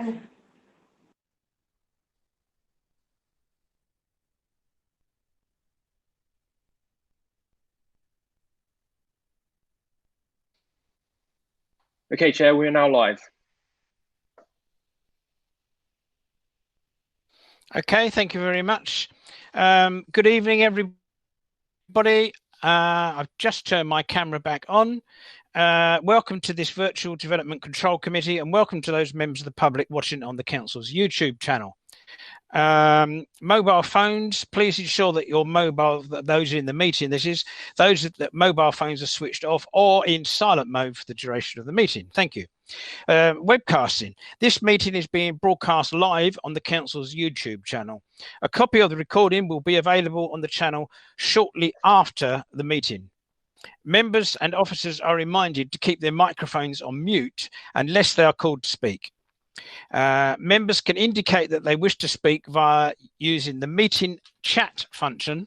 Okay, Chair, we are now live. Okay, thank you very much. Good evening, everybody. I've just turned my camera back on. Welcome to this virtual development control committee, and welcome to those members of the public watching on the council's YouTube channel. Mobile phones, please ensure that your mobile, those in the meeting, those that mobile phones are switched off or in silent mode for the duration of the meeting. Thank you. Webcasting. This meeting is being broadcast live on the council's YouTube channel. A copy of the recording will be available on the channel shortly after the meeting. Members and officers are reminded to keep their microphones on mute unless they are called to speak. Members can indicate that they wish to speak via using the meeting chat function.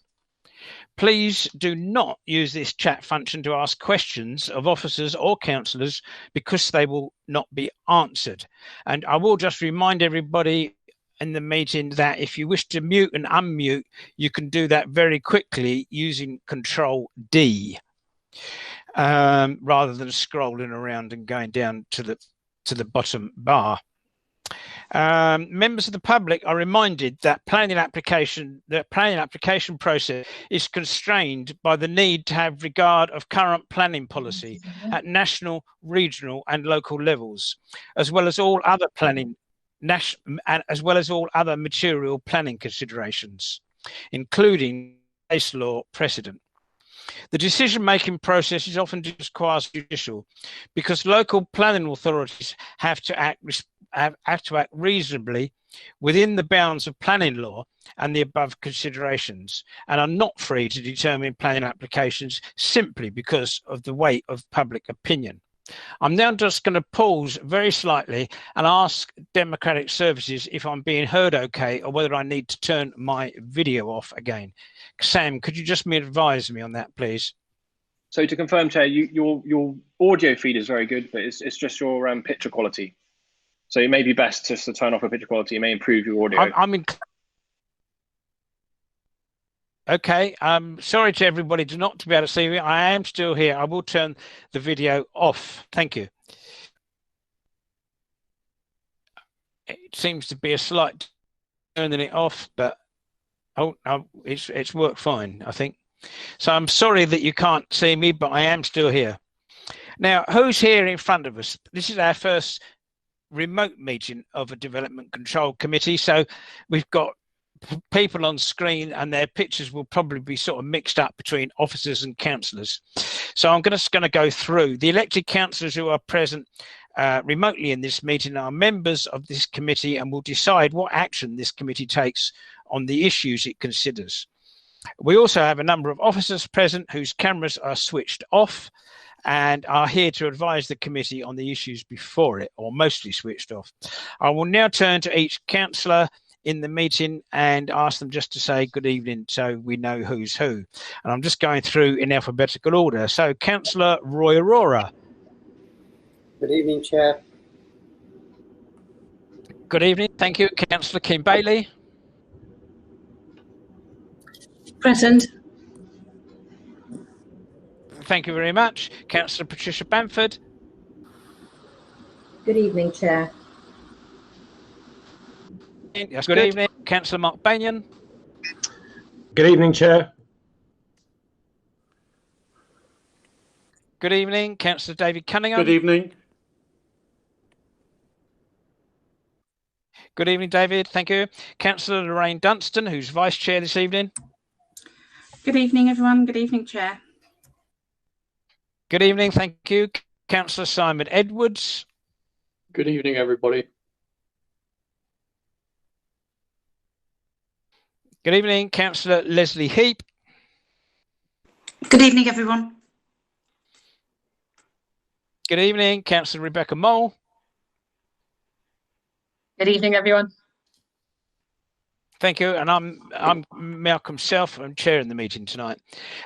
Please do not use this chat function to ask questions of officers or councillors because they will not be answered. And I will just remind everybody in the meeting that if you wish to mute and unmute, you can do that very quickly using Control D rather than scrolling around and going down to the bottom bar. Members of the public are reminded that the planning application process is constrained by the need to have regard of current planning policy at national, regional and local levels, as well as all other material planning considerations, including case law precedent. The decision-making process is often just quasi-judicial because local planning authorities have to act reasonably within the bounds of planning law and the above considerations, and are not free to determine planning applications simply because of the weight of public opinion. I'm now just going to pause very slightly and ask Democratic Services if I'm being heard okay or whether I need to turn my video off again. Sam, could you just advise me on that, please? So to confirm, Chair, your audio feed is very good, but it's just your picture quality. So it may be best just to turn off the picture quality. It may improve your audio. Okay, sorry to everybody not to be able to see me. I am still here. I will turn the video off. Thank you. It seems to be a slight turning it off, but it's worked fine, I think. So I'm sorry that you can't see me, but I am still here. Now, who's here in front of us? This is our first remote meeting of a development control committee. So we've got people on screen and their pictures will probably be sort of mixed up between officers and councillors. So I'm just going to go through. The elected councillors who are present remotely in this meeting are members of this committee and will decide what action this committee takes on the issues it considers. We also have a number of officers present whose cameras are switched off and are here to advise the committee on the issues before it, or mostly switched off. I will now turn to each councillor in the meeting and ask them just to say good evening so we know who's who. And I'm just going through in alphabetical order. So Councillor Roy Aurora. Good evening, Chair. Good evening, thank you. Councillor Kim Bailey. Present. Thank you very much. Councillor Patricia Bamford. Good evening, Chair. Yes, good evening. Councillor Mark Banyan. Good evening, Chair. Good evening. Councillor David Cunningham. Good evening. Good evening, David. Thank you. Councillor Lorraine Dunstan, who's Vice Chair this evening. Good evening, everyone. Good evening, Chair. Good evening. Thank you. Councillor Simon Edwards. Good evening, everybody. Good evening. Councillor Leslie Heap. Good evening, everyone. Good evening. Councillor Rebecca Mole. Good evening, everyone. Thank you, and I'm Malcolm Self. I'm chairing the meeting tonight.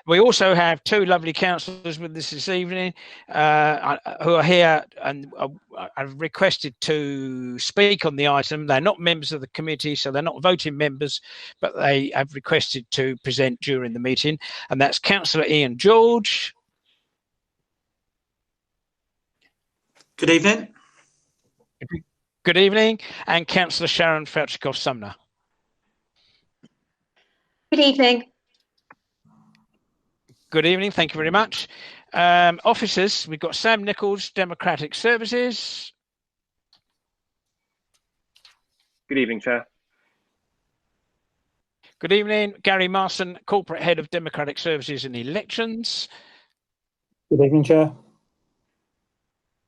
We also have two lovely councillors with us this evening who are here and have requested to speak on the item. They're not members of the committee, so they're not voting members, but they have requested to present during the meeting, and that's Councillor Ian George. Good evening. Good evening, and Councillor Sharon Felchikoff-Sumner. Good evening. Good evening. Thank you very much. Officers, we've got Sam Nichols, Democratic Services. Good evening, Chair. Good evening. Gary Marson, Corporate Head of Democratic Services and Elections. Good evening, Chair.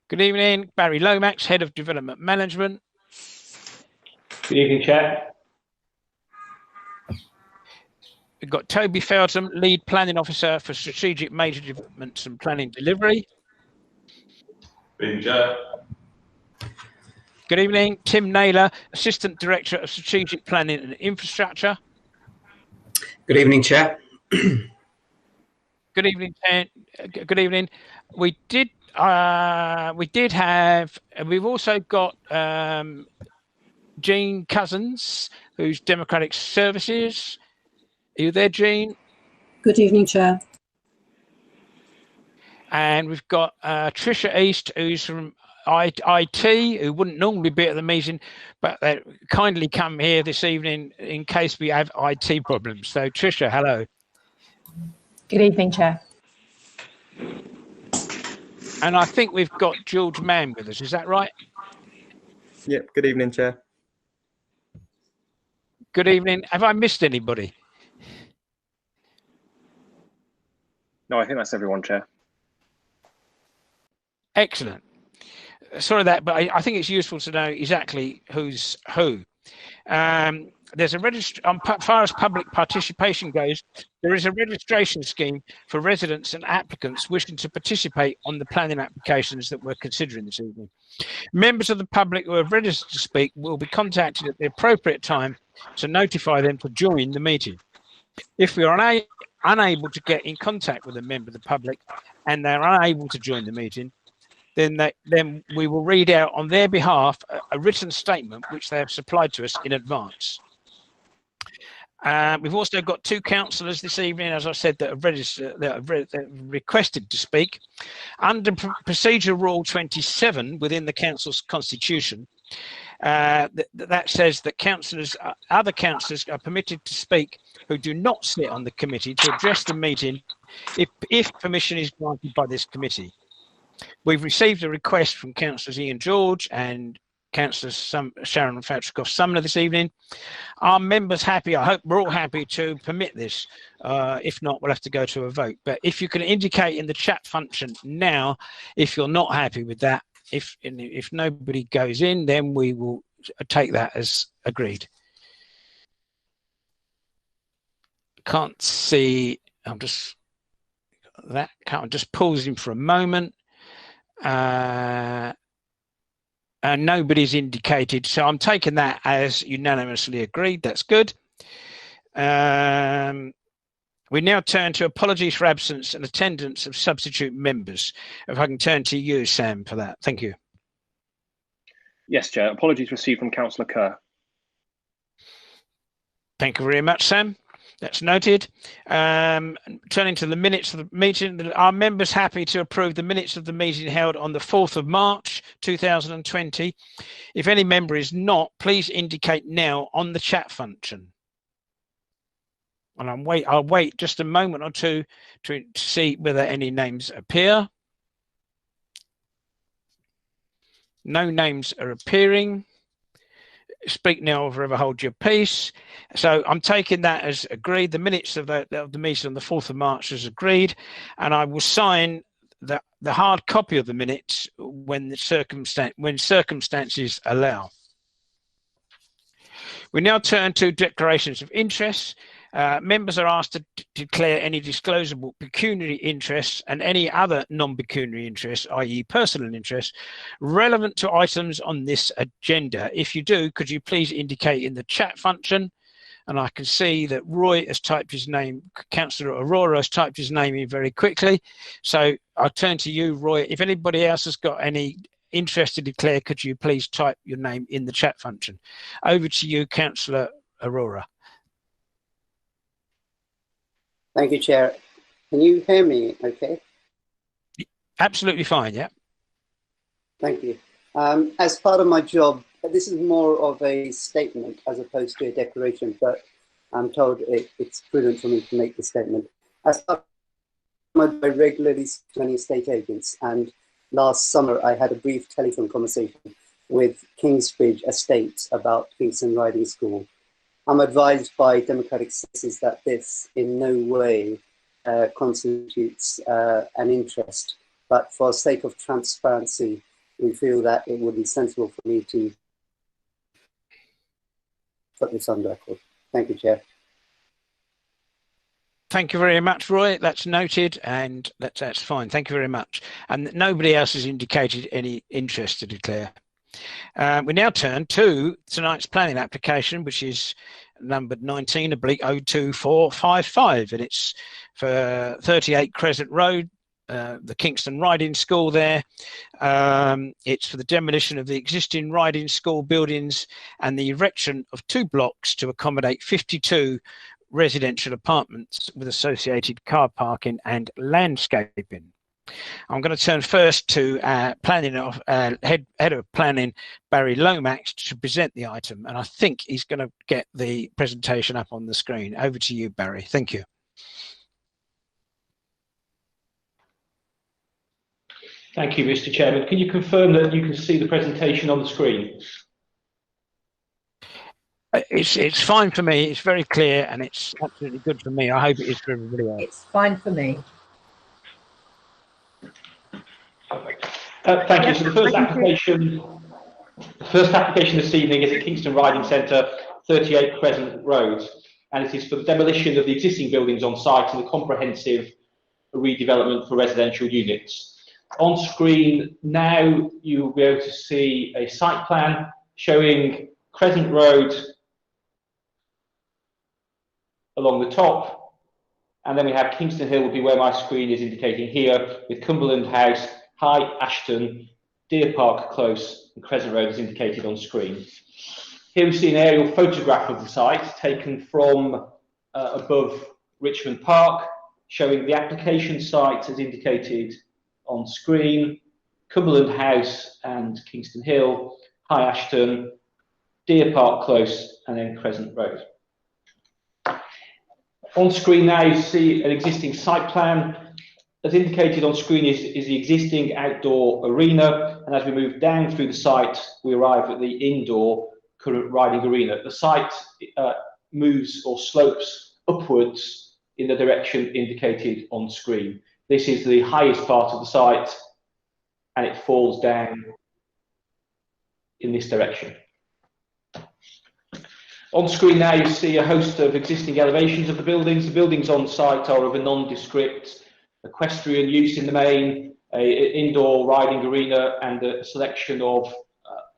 Good evening. Barry Lomax, Head of Development Management. Good evening, Chair. We've got Toby Feltham, Lead Planning Officer for Strategic Major Developments and Planning Delivery. Good evening, Chair. Good evening. Tim Naylor, Assistant Director of Strategic Planning and Infrastructure. Good evening, Chair. Good evening. Good evening. We've also got Jean Cousins, who's Democratic Services. Are you there, Jean? Good evening, Chair. And we've got Tricia East, who's from IT, who wouldn't normally be at the meeting, but they kindly come here this evening in case we have IT problems. So, Tricia, hello. Good evening, Chair. And I think we've got George Mann with us. Is that right? Yep. Good evening, Chair. Good evening. Have I missed anybody? No, I think that's everyone, Chair. Excellent. Sorry that, but I think it's useful to know exactly who's who. There's a as far as public participation goes, there is a registration scheme for residents and applicants wishing to participate on the planning applications that we're considering this evening. Members of the public who have registered to speak will be contacted at the appropriate time to notify them to join the meeting. If we are unable to get in contact with a member of the public and they're unable to join the meeting, then we will read out on their behalf a written statement which they have supplied to us in advance. We've also got two councillors this evening, as I said, that have requested to speak. Under Procedure Rule 27 within the council's constitution, that says that other councillors are permitted to speak who do not sit on the committee to address the meeting if permission is granted by this committee. We've received a request from Councillors Ian George and Councillor Sharon Felchikoff-Sumner this evening. Are members happy? I hope we're all happy to permit this. If not, we'll have to go to a vote. But if you can indicate in the chat function now if you're not happy with that, if nobody goes in, then we will take that as agreed. Can't see. I'm just pausing for a moment. And nobody's indicated, so I'm taking that as unanimously agreed. That's good. We now turn to apologies for absence and attendance of substitute members. If I can turn to you, Sam, for that. Thank you. Yes, Chair. Apologies received from Councillor Kerr. Thank you very much, Sam. That's noted. Turning to the minutes of the meeting, are members happy to approve the minutes of the meeting held on the 4th of March 2020? If any member is not, please indicate now on the chat function. And I'll wait just a moment or two to see whether any names appear. No names are appearing. Speak now or forever hold your peace. So I'm taking that as agreed. The minutes of the meeting on the 4th of March is agreed, and I will sign the hard copy of the minutes when circumstances allow. We now turn to declarations of interest. Members are asked to declare any disclosable pecuniary interests and any other non-pecuniary interests, i.e. personal interests, relevant to items on this agenda. If you do, could you please indicate in the chat function? and I can see that Roy has typed his name, Councillor Aurora has typed his name in very quickly. So I'll turn to you, Roy. If anybody else has got any interest to declare, could you please type your name in the chat function? Over to you, Councillor Aurora. Thank you, Chair. Can you hear me okay? Absolutely fine, yeah. Thank you. As part of my job, this is more of a statement as opposed to a declaration, but I'm told it's prudent for me to make the statement. As part of my job, I regularly speak to many estate agents, and last summer I had a brief telephone conversation with Kingsbridge Estates about Kingston Riding School. I'm advised by democratic sources that this in no way constitutes an interest, but for the sake of transparency, we feel that it would be sensible for me to put this on record. Thank you, Chair. Thank you very much, Roy. That's noted, and that's fine. Thank you very much. And nobody else has indicated any interest to declare. We now turn to tonight's planning application, which is numbered 19/02455, and it's for 38 Crescent Road, the Kingston Riding School there. It's for the demolition of the existing riding school buildings and the erection of 2 blocks to accommodate 52 residential apartments with associated car parking and landscaping. I'm going to turn first to planning head of planning, Barry Lomax, to present the item, and I think he's going to get the presentation up on the screen. Over to you, Barry. Thank you. Thank you, Mr. Chairman. Can you confirm that you can see the presentation on the screen? It's fine for me. It's very clear, and it's absolutely good for me. I hope it is for everybody else. It's fine for me. Thank you. So the first application this evening is at Kingston Riding Centre, 38 Crescent Road, and it is for the demolition of the existing buildings on site and the comprehensive redevelopment for residential units. On screen now, you'll be able to see a site plan showing Crescent Road along the top, and then we have Kingston Hill will be where my screen is indicating here, with Cumberland House, High Ashton, Deer Park Close, and Crescent Road is indicated on screen. Here we see an aerial photograph of the site taken from above Richmond Park, showing the application site as indicated on screen, Cumberland House and Kingston Hill, High Ashton, Deer Park Close, and then Crescent Road. On screen now you see an existing site plan. As indicated on screen is the existing outdoor arena, and as we move down through the site we arrive at the indoor current riding arena. The site moves or slopes upwards in the direction indicated on screen. This is the highest part of the site, and it falls down in this direction. On screen now you see a host of existing elevations of the buildings. The buildings on site are of a nondescript equestrian use in the main, an indoor riding arena and a selection of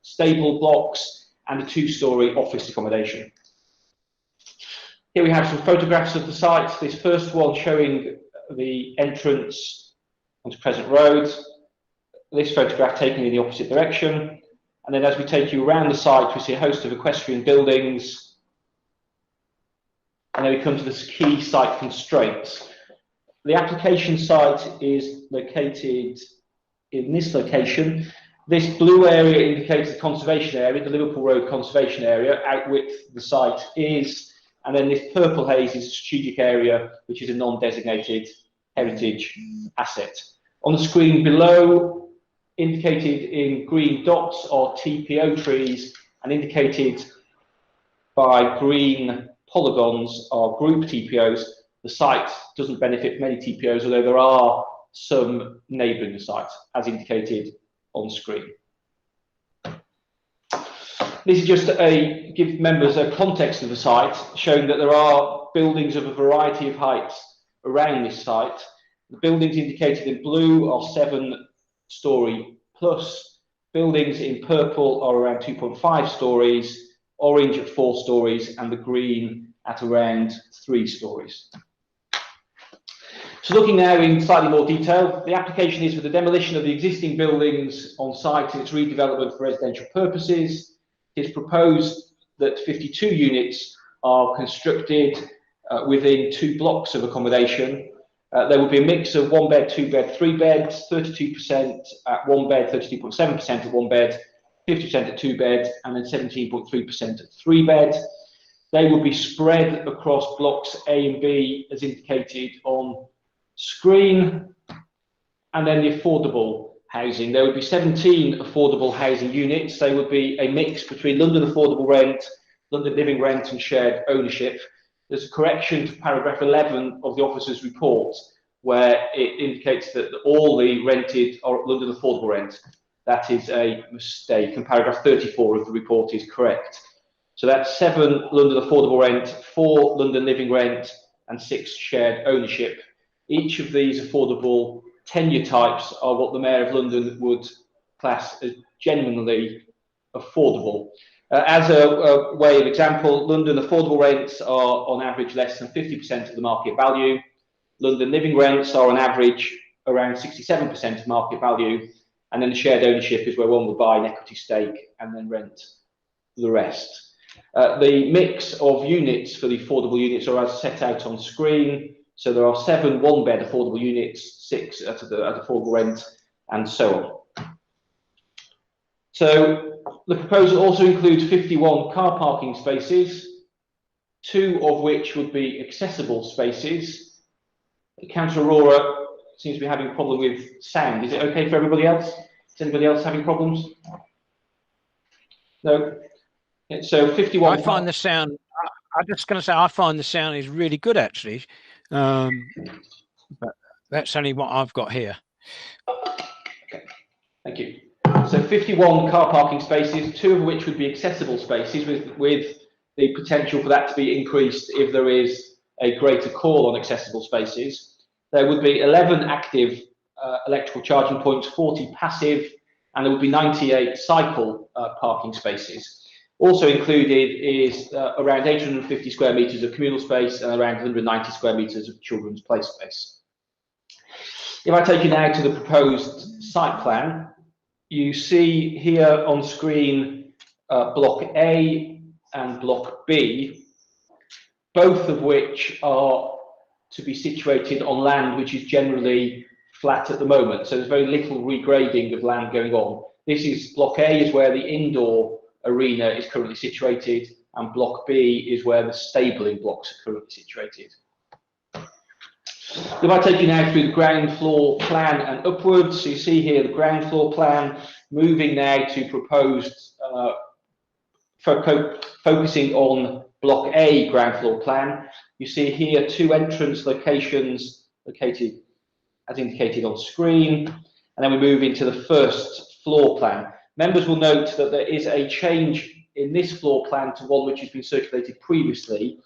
stable blocks and a 2-storey office accommodation. Here we have some photographs of the site. This first one showing the entrance onto Crescent Road. This photograph taken in the opposite direction. And then as we take you around the site, we see a host of equestrian buildings. And then we come to the key site constraints. The application site is located in this location. This blue area indicates the conservation area, the Liverpool Road conservation area, out width the site is. And then this purple haze is a strategic area, which is a non-designated heritage asset. On the screen below, indicated in green dots are TPO trees, and indicated by green polygons are group TPOs. The site doesn't benefit from any TPOs, although there are some neighbouring the site, as indicated on screen. This is just to give members a context of the site, showing that there are buildings of a variety of heights around this site. The buildings indicated in blue are 7-storey plus. Buildings in purple are around 2.5 stories, orange at 4 stories, and the green at around 3 stories. So looking now in slightly more detail, the application is for the demolition of the existing buildings on site and its redevelopment for residential purposes. It is proposed that 52 units are constructed within 2 blocks of accommodation. There will be a mix of 1 bed, 2 bed, 3 beds, 32% at 1 bed, 32.7% at 1 bed, 50% at 2 bed, and then 17.3% at 3 bed. They will be spread across blocks A and B as indicated on screen, and then the affordable housing. There would be 17 affordable housing units. They would be a mix between London affordable rent, London living rent, and shared ownership. There's a correction to paragraph 11 of the officer's report where it indicates that all the rented are London affordable rent. That is a mistake, and paragraph 34 of the report is correct. So that's 7 London affordable rent, 4 London living rent, and 6 shared ownership. Each of these affordable tenure types are what the Mayor of London would class as genuinely affordable. As a way of example, London affordable rents are on average less than 50% of the market value. London living rents are on average around 67% of market value. And then the shared ownership is where one will buy an equity stake and then rent the rest. The mix of units for the affordable units are as set out on screen. So there are 7 1-bed affordable units, 6 at affordable rent, and so on. So the proposal also includes 51 car parking spaces, 2 of which would be accessible spaces. Councillor Aurora seems to be having a problem with sound. Is it okay for everybody else? Is anybody else having problems? No? So 51. I find the sound, I'm just going to say, I find the sound is really good actually. But that's only what I've got here. Okay. Thank you. So 51 car parking spaces, 2 of which would be accessible spaces with the potential for that to be increased if there is a greater call on accessible spaces. There would be 11 active electrical charging points, 40 passive, and there would be 98 cycle parking spaces. Also included is around 850 square metres of communal space and around 190 square metres of children's play space. If I take you now to the proposed site plan, you see here on screen Block A and Block B, both of which are to be situated on land which is generally flat at the moment. So there's very little regrading of land going on. This is Block A is where the indoor arena is currently situated, and Block B is where the stabling blocks are currently situated. If I take you now through the ground floor plan and upwards, so you see here the ground floor plan, moving now to proposed, focusing on Block A ground floor plan. You see here 2 entrance locations located as indicated on screen, and then we move into the first floor plan. Members will note that there is a change in this floor plan to one which has been circulated previously.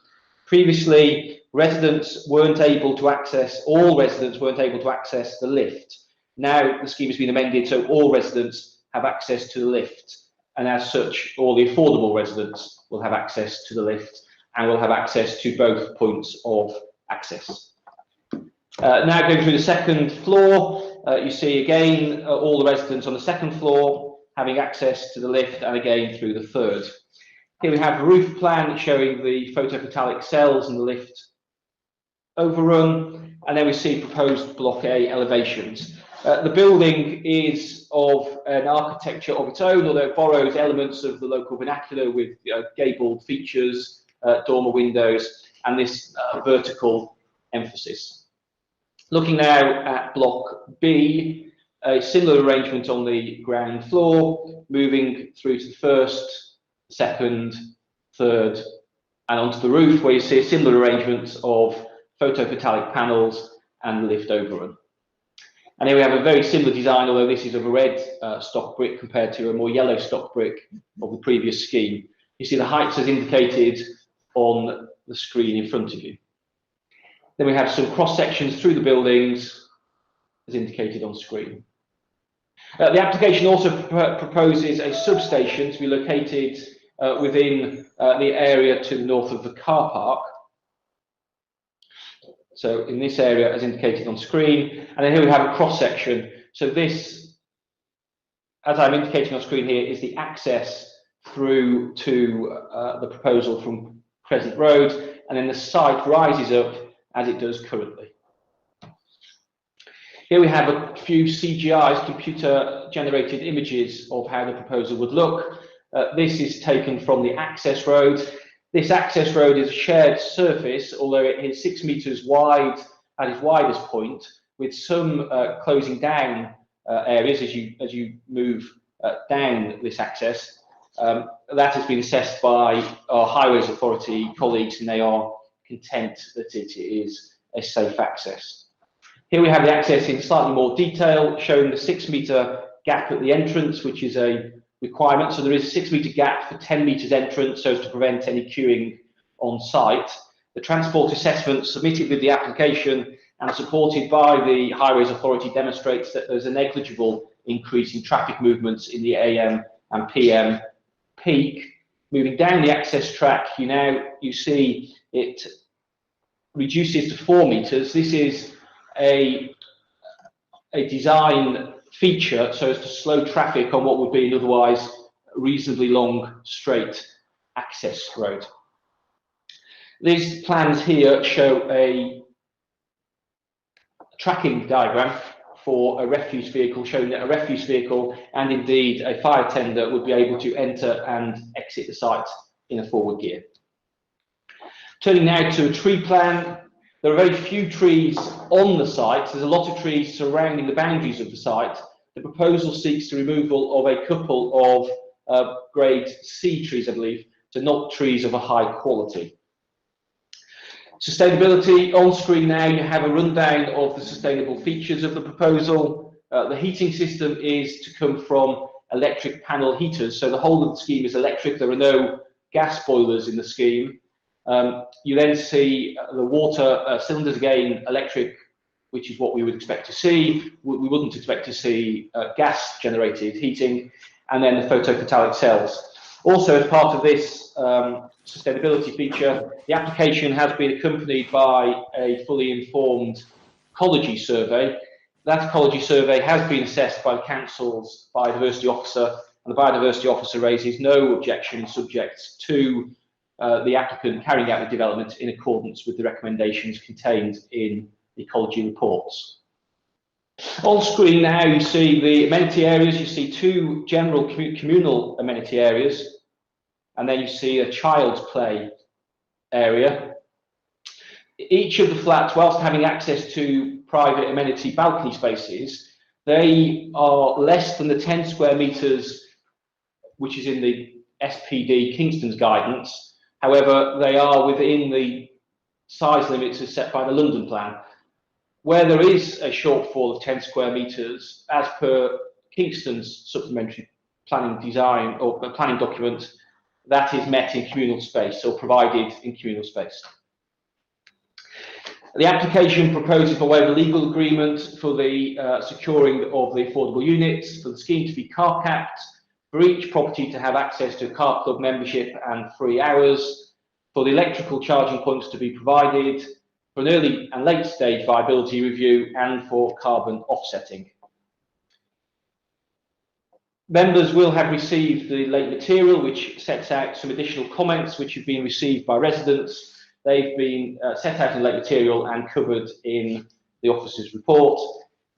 Previously, all residents weren't able to access the lift. Now the scheme has been amended so all residents have access to the lift, and as such, all the affordable residents will have access to the lift and will have access to both points of access. Now going through the second floor, you see again all the residents on the second floor having access to the lift, and again through the third. Here we have a roof plan showing the photovoltaic cells and the lift overrun, and then we see proposed Block A elevations. The building is of an architecture of its own, although it borrows elements of the local vernacular with gabled features, dormer windows, and this vertical emphasis. Looking now at Block B, a similar arrangement on the ground floor, moving through to the first, second, third, and onto the roof, where you see a similar arrangement of photovoltaic panels and the lift overrun. And here we have a very similar design, although this is of a red stock brick compared to a more yellow stock brick of the previous scheme. You see the heights as indicated on the screen in front of you. Then we have some cross sections through the buildings as indicated on screen. The application also proposes a substation to be located within the area to the north of the car park. So in this area, as indicated on screen, and then here we have a cross section. So this, as I'm indicating on screen here, is the access through to the proposal from Crescent Road, and then the site rises up as it does currently. Here we have a few CGIs, computer-generated images of how the proposal would look. This is taken from the access road. This access road is a shared surface, although it is 6 meters wide at its widest point, with some closing down areas as you move down this access. That has been assessed by our Highways Authority colleagues, and they are content that it is a safe access. Here we have the access in slightly more detail, showing the 6 meter gap at the entrance, which is a requirement. So there is a 6 meter gap for 10 meters entrance, so as to prevent any queuing on site. The transport assessment submitted with the application and supported by the Highways Authority demonstrates that there's a negligible increase in traffic movements in the AM and PM peak. Moving down the access track, you see it reduces to 4 meters. This is a design feature so as to slow traffic on what would be an otherwise reasonably long straight access road. These plans here show a tracking diagram for a refuse vehicle, showing that a refuse vehicle and indeed a fire tender would be able to enter and exit the site in a forward gear. Turning now to a tree plan. There are very few trees on the site. There's a lot of trees surrounding the boundaries of the site. The proposal seeks the removal of a couple of grade C trees, I believe, so not trees of a high quality. Sustainability, on screen now you have a rundown of the sustainable features of the proposal. The heating system is to come from electric panel heaters, so the whole of the scheme is electric. There are no gas boilers in the scheme. You then see the water cylinders, again electric, which is what we would expect to see. We wouldn't expect to see gas generated heating, and then the photovoltaic cells. Also, as part of this sustainability feature, the application has been accompanied by a fully informed ecology survey. That ecology survey has been assessed by the council's biodiversity officer, and the biodiversity officer raises no objection subject to the applicant carrying out the development in accordance with the recommendations contained in the ecology reports. On screen now you see the amenity areas. You see two general communal amenity areas, and then you see a child's play area. Each of the flats, whilst having access to private amenity balcony spaces, they are less than the 10 square metres which is in the SPD Kingston's guidance. However, they are within the size limits as set by the London plan. Where there is a shortfall of 10 square metres, as per Kingston's supplementary planning design or planning document, that is met in communal space or provided in communal space. The application proposes by way of a legal agreement for the securing of the affordable units, for the scheme to be car capped, for each property to have access to a car club membership and free hours, for the electrical charging points to be provided, for an early and late stage viability review, and for carbon offsetting. Members will have received the late material, which sets out some additional comments which have been received by residents. They've been set out in late material and covered in the officer's report.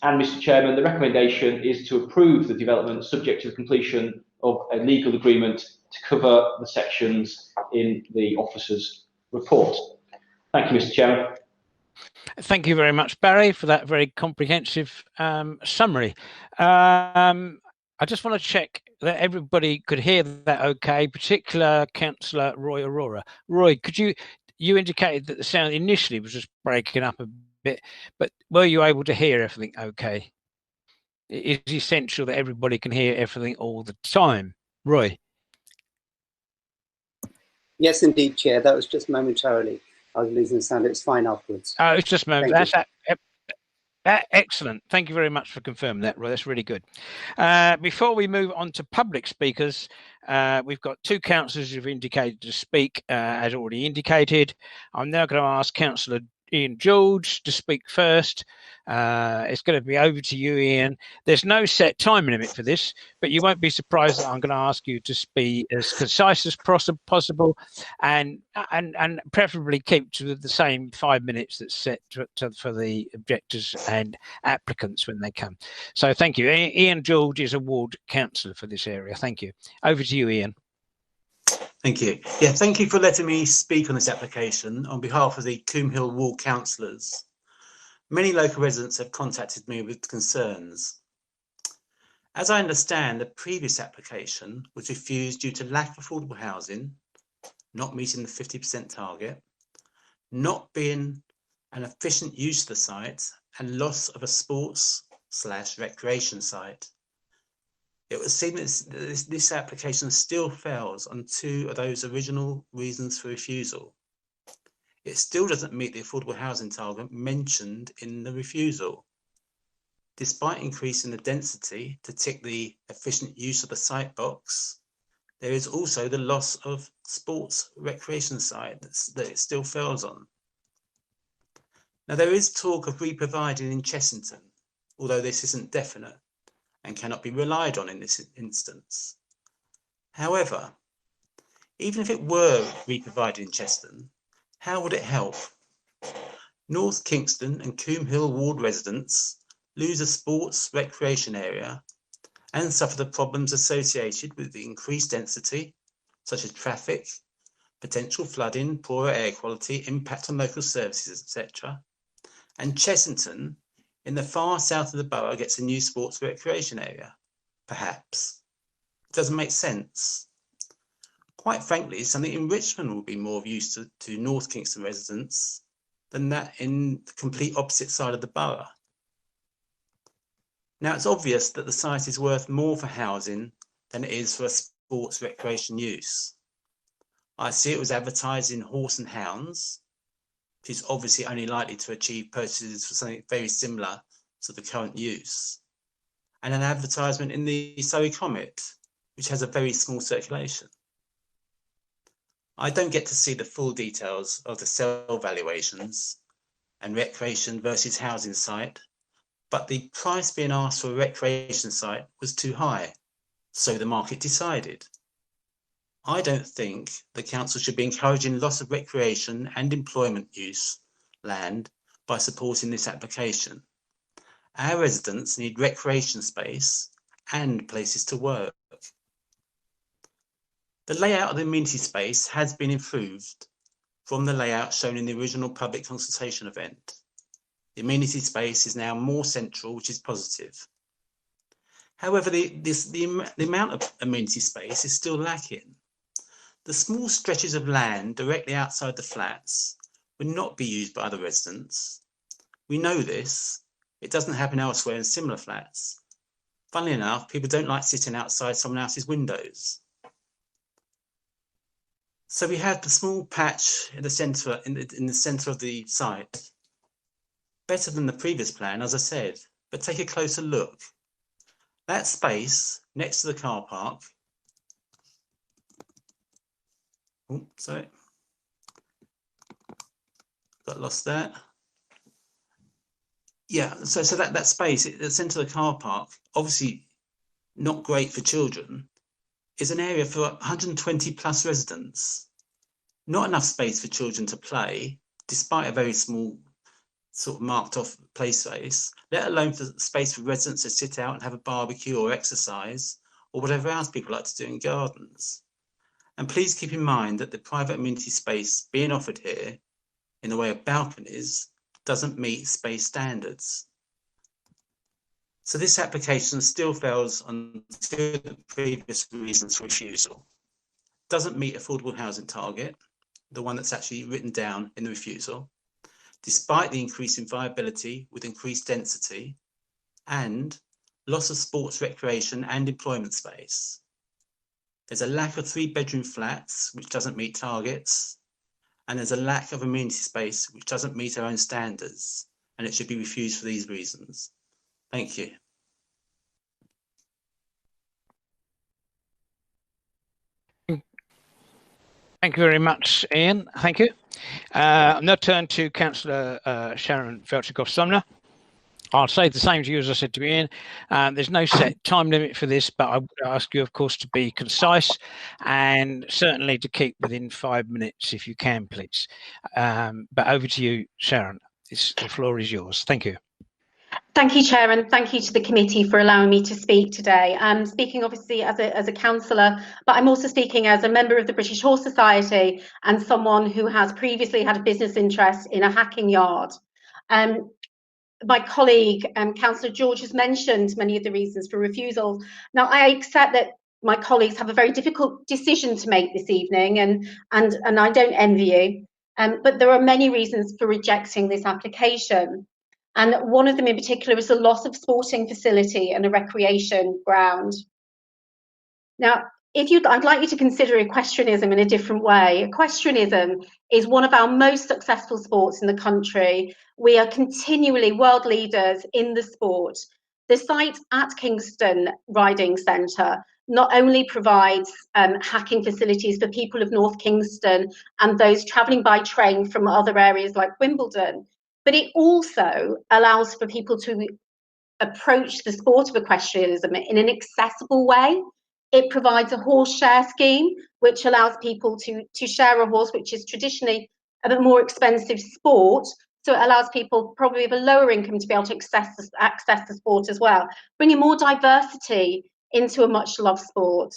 And Mr. Chairman, the recommendation is to approve the development subject to the completion of a legal agreement to cover the sections in the officer's report. Thank you, Mr. Chairman. Thank you very much, Barry, for that very comprehensive summary. I just want to check that everybody could hear that okay, particular Councillor Roy Aurora. Roy, could you indicated that the sound initially was just breaking up a bit, but were you able to hear everything okay? It is essential that everybody can hear everything all the time. Roy? Yes, indeed, Chair. That was just momentarily. I was losing the sound. It's fine afterwards. Oh, it's just momentarily. Excellent. Thank you very much for confirming that, Roy. That's really good. Before we move on to public speakers, we've got two councillors who've indicated to speak, as already indicated. I'm now going to ask Councillor Ian George to speak first. It's going to be over to you, Ian. There's no set time limit for this, but you won't be surprised that I'm going to ask you to be as concise as possible, and preferably keep to the same 5 minutes that's set for the objectors and applicants when they come. So thank you. Ian George is a ward councillor for this area. Thank you. Over to you, Ian. Thank you. Yeah, thank you for letting me speak on this application on behalf of the Coombe Hill ward councillors. Many local residents have contacted me with concerns. As I understand, the previous application was refused due to lack of affordable housing, not meeting the 50% target, not being an efficient use of the site, and loss of a sports/recreation site. It would seem that this application still fails on two of those original reasons for refusal. It still doesn't meet the affordable housing target mentioned in the refusal. Despite increasing the density to tick the efficient use of the site box, there is also the loss of sports recreation site that it still fails on. Now, there is talk of re-providing in Chessington, although this isn't definite and cannot be relied on in this instance. However, even if it were re-provided in Chessington, how would it help? North Kingston and Coombe Hill ward residents lose a sports recreation area and suffer the problems associated with the increased density, such as traffic, potential flooding, poorer air quality, impact on local services, etc. And Chessington, in the far south of the borough, gets a new sports recreation area, perhaps. It doesn't make sense. Quite frankly, something in Richmond will be more of use to North Kingston residents than that in the complete opposite side of the borough. Now, it's obvious that the site is worth more for housing than it is for a sports recreation use. I see it was advertised in Horse and Hounds, which is obviously only likely to achieve purchases for something very similar to the current use, and an advertisement in the Surrey Comet, which has a very small circulation. I don't get to see the full details of the sale valuations and recreation versus housing site, but the price being asked for a recreation site was too high, so the market decided. I don't think the council should be encouraging loss of recreation and employment use land by supporting this application. Our residents need recreation space and places to work. The layout of the amenity space has been improved from the layout shown in the original public consultation event. The amenity space is now more central, which is positive. However, the amount of amenity space is still lacking. The small stretches of land directly outside the flats would not be used by other residents. We know this. It doesn't happen elsewhere in similar flats. Funnily enough, people don't like sitting outside someone else's windows. So we have the small patch in the centre of the site. Better than the previous plan, as I said, but take a closer look. That space next to the car park. Oh, sorry. Got lost there. Yeah, so that space at the centre of the car park, obviously not great for children, is an area for 120 plus residents. Not enough space for children to play, despite a very small sort of marked off play space, let alone for space for residents to sit out and have a barbecue or exercise or whatever else people like to do in gardens. And please keep in mind that the private amenity space being offered here in the way of balconies doesn't meet space standards. So this application still fails on two of the previous reasons for refusal. Doesn't meet affordable housing target, the one that's actually written down in the refusal, despite the increase in viability with increased density, and loss of sports recreation and employment space. There's a lack of 3-bedroom flats, which doesn't meet targets, and there's a lack of amenity space, which doesn't meet our own standards. and it should be refused for these reasons. Thank you. Thank you very much, Ian. Thank you. I'll now turn to Councillor Sharon Felchikoff-Sumner. I'll say the same to you as I said to Ian. There's no set time limit for this, but I would ask you, of course, to be concise and certainly to keep within 5 minutes if you can, please. But over to you, Sharon. The floor is yours. Thank you. Thank you, Chair, and thank you to the committee for allowing me to speak today. I'm speaking obviously as a councillor, but I'm also speaking as a member of the British Horse Society and someone who has previously had a business interest in a hacking yard. My colleague, Councillor George, has mentioned many of the reasons for refusal. Now, I accept that my colleagues have a very difficult decision to make this evening, and I don't envy you. But there are many reasons for rejecting this application. And one of them in particular is the loss of sporting facility and a recreation ground. Now, I'd like you to consider equestrianism in a different way. Equestrianism is one of our most successful sports in the country. We are continually world leaders in the sport. The site at Kingston Riding Centre not only provides hacking facilities for people of North Kingston and those travelling by train from other areas like Wimbledon, but it also allows for people to approach the sport of equestrianism in an accessible way. It provides a horse share scheme, which allows people to share a horse, which is traditionally a bit more expensive sport. So it allows people probably of a lower income to be able to access the sport as well, bringing more diversity into a much loved sport.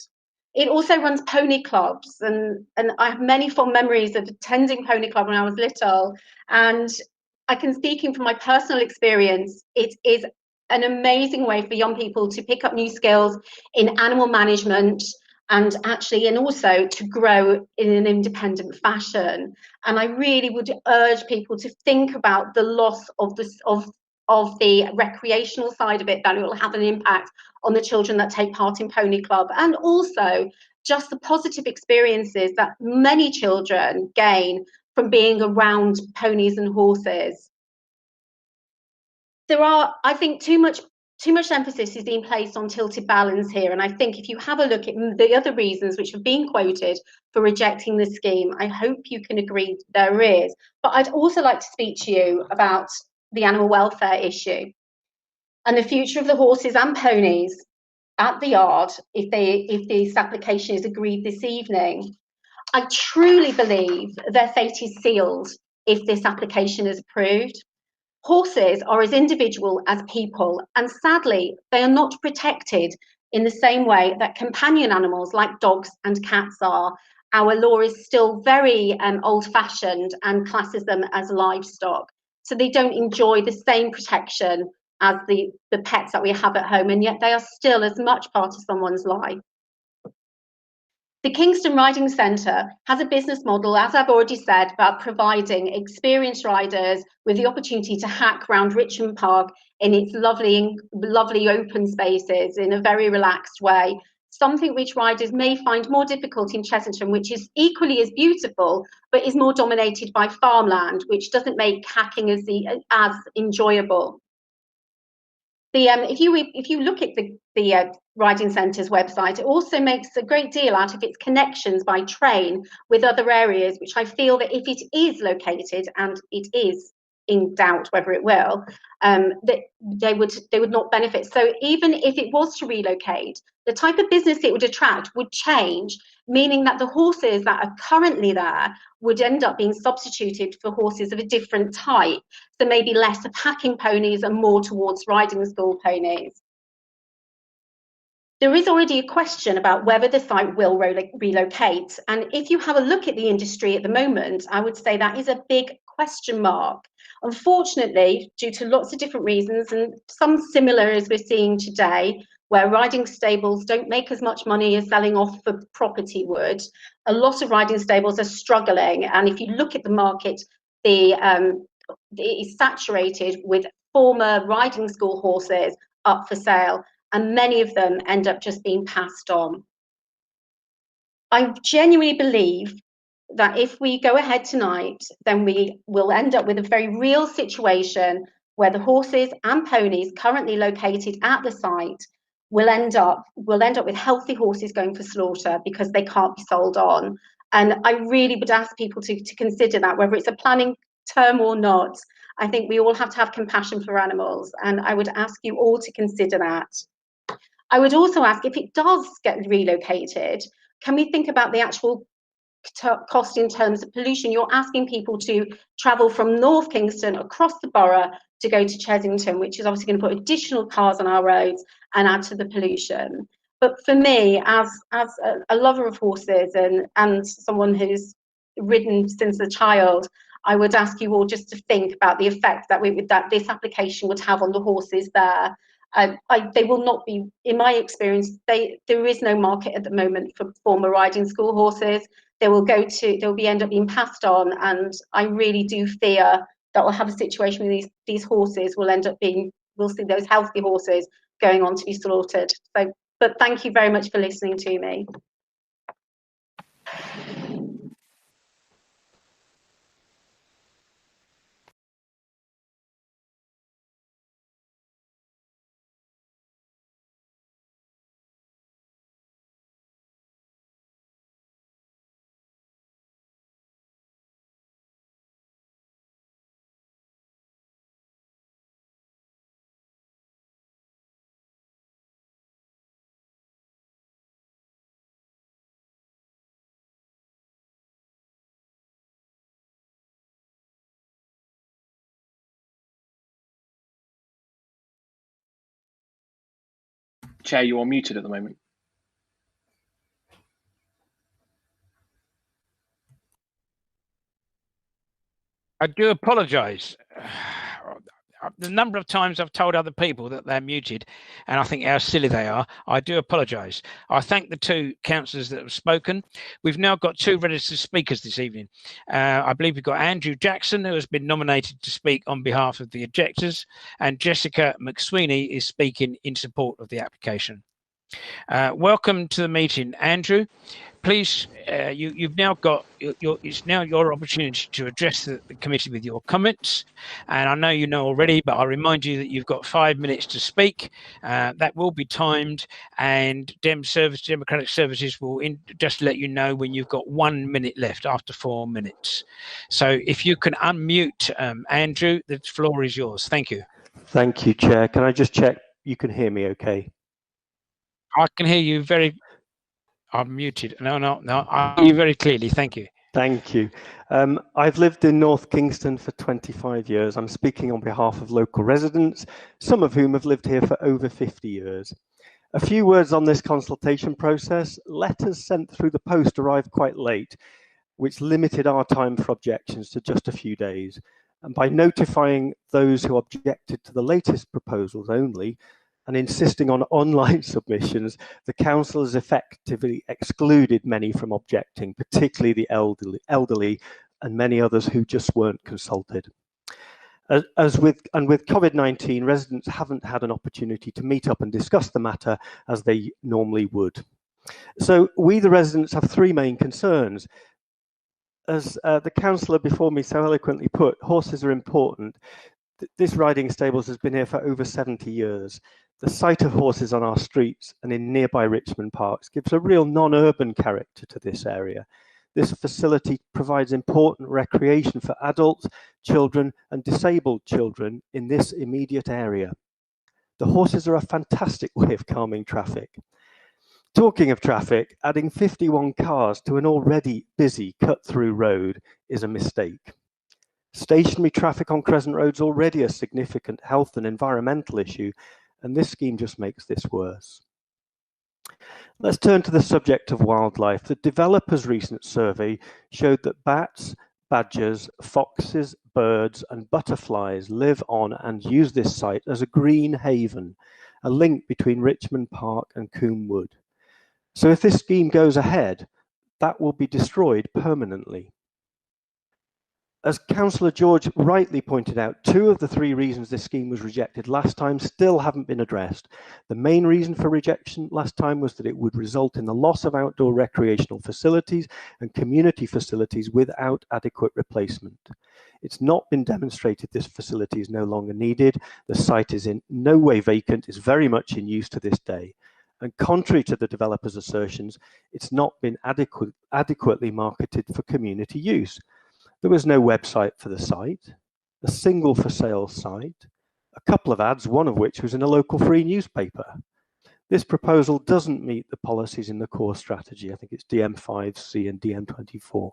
It also runs pony clubs, and I have many fond memories of attending pony club when I was little, and I can, speaking from my personal experience, it is an amazing way for young people to pick up new skills in animal management and also to grow in an independent fashion. And I really would urge people to think about the loss of the recreational side of it, that it will have an impact on the children that take part in pony club, and also just the positive experiences that many children gain from being around ponies and horses. There are, I think, too much emphasis is being placed on tilted balance here, and I think if you have a look at the other reasons which have been quoted for rejecting the scheme, I hope you can agree there is. But I'd also like to speak to you about the animal welfare issue and the future of the horses and ponies at the yard if this application is agreed this evening. I truly believe their fate is sealed if this application is approved. Horses are as individual as people, and sadly, they are not protected in the same way that companion animals like dogs and cats are. Our law is still very old-fashioned and classes them as livestock, so they don't enjoy the same protection as the pets that we have at home, and yet they are still as much part of someone's life. The Kingston Riding Centre has a business model, as I've already said, about providing experienced riders with the opportunity to hack around Richmond Park in its lovely open spaces in a very relaxed way, something which riders may find more difficult in Chessington, which is equally as beautiful, but is more dominated by farmland, which doesn't make hacking as enjoyable. If you look at the Riding Centre's website, it also makes a great deal out of its connections by train with other areas, which I feel that if it is located, and it is in doubt whether it will, that they would not benefit. So even if it was to relocate, the type of business it would attract would change, meaning that the horses that are currently there would end up being substituted for horses of a different type. So maybe less of hacking ponies and more towards riding school ponies. There is already a question about whether the site will relocate. And if you have a look at the industry at the moment, I would say that is a big question mark. Unfortunately, due to lots of different reasons, and some similar as we're seeing today, where riding stables don't make as much money as selling off for property would, a lot of riding stables are struggling. And if you look at the market, it is saturated with former riding school horses up for sale, and many of them end up just being passed on. I genuinely believe that if we go ahead tonight, then we will end up with a very real situation where the horses and ponies currently located at the site will end up with healthy horses going for slaughter because they can't be sold on. And I really would ask people to consider that, whether it's a planning term or not. I think we all have to have compassion for animals, and I would ask you all to consider that. I would also ask, if it does get relocated, can we think about the actual cost in terms of pollution? You're asking people to travel from North Kingston across the borough to go to Chesington, which is obviously going to put additional cars on our roads and add to the pollution. But for me, as a lover of horses and someone who's ridden since a child, I would ask you all just to think about the effect that this application would have on the horses there. They will not be, in my experience, there is no market at the moment for former riding school horses. They will end up being passed on, and I really do fear that we'll have a situation where these horses will end up we'll see those healthy horses going on to be slaughtered. So, but thank you very much for listening to me. Chair, you're muted at the moment. I do apologise. The number of times I've told other people that they're muted, and I think how silly they are, I do apologise. I thank the two councillors that have spoken. We've now got two registered speakers this evening. I believe we've got Andrew Jackson, who has been nominated to speak on behalf of the objectors, and Jessica McSweeney is speaking in support of the application. Welcome to the meeting, Andrew. Please, you've now got it's now your opportunity to address the committee with your comments. And I know you know already, but I'll remind you that you've got 5 minutes to speak. That will be timed, and Democratic Services will just let you know when you've got 1 minute left after 4 minutes. So if you can unmute Andrew, the floor is yours. Thank you. Thank you, Chair. Can I just check you can hear me okay? I can hear you very. I'm muted. No. I hear you very clearly. Thank you. Thank you. I've lived in North Kingston for 25 years. I'm speaking on behalf of local residents, some of whom have lived here for over 50 years. A few words on this consultation process. Letters sent through the post arrived quite late, which limited our time for objections to just a few days. And by notifying those who objected to the latest proposals only, and insisting on online submissions, the council has effectively excluded many from objecting, particularly the elderly and many others who just weren't consulted. With COVID-19, residents haven't had an opportunity to meet up and discuss the matter as they normally would. So we, the residents, have three main concerns. As the councillor before me so eloquently put, horses are important. This riding stables has been here for over 70 years. The sight of horses on our streets and in nearby Richmond parks gives a real non-urban character to this area. This facility provides important recreation for adults, children and disabled children in this immediate area. The horses are a fantastic way of calming traffic. Talking of traffic, adding 51 cars to an already busy cut-through road is a mistake. Stationary traffic on Crescent Road is already a significant health and environmental issue, and this scheme just makes this worse. Let's turn to the subject of wildlife. The developers' recent survey showed that bats, badgers, foxes, birds and butterflies live on and use this site as a green haven, a link between Richmond Park and Coombe Wood. So if this scheme goes ahead, that will be destroyed permanently. As Councillor George rightly pointed out, 2 of the 3 reasons this scheme was rejected last time still haven't been addressed. The main reason for rejection last time was that it would result in the loss of outdoor recreational facilities and community facilities without adequate replacement. It's not been demonstrated this facility is no longer needed. The site is in no way vacant, it's very much in use to this day. And contrary to the developer's assertions, it's not been adequately marketed for community use. There was no website for the site, a single for sale site, a couple of ads, one of which was in a local free newspaper. This proposal doesn't meet the policies in the core strategy. I think it's DM5C and DM24.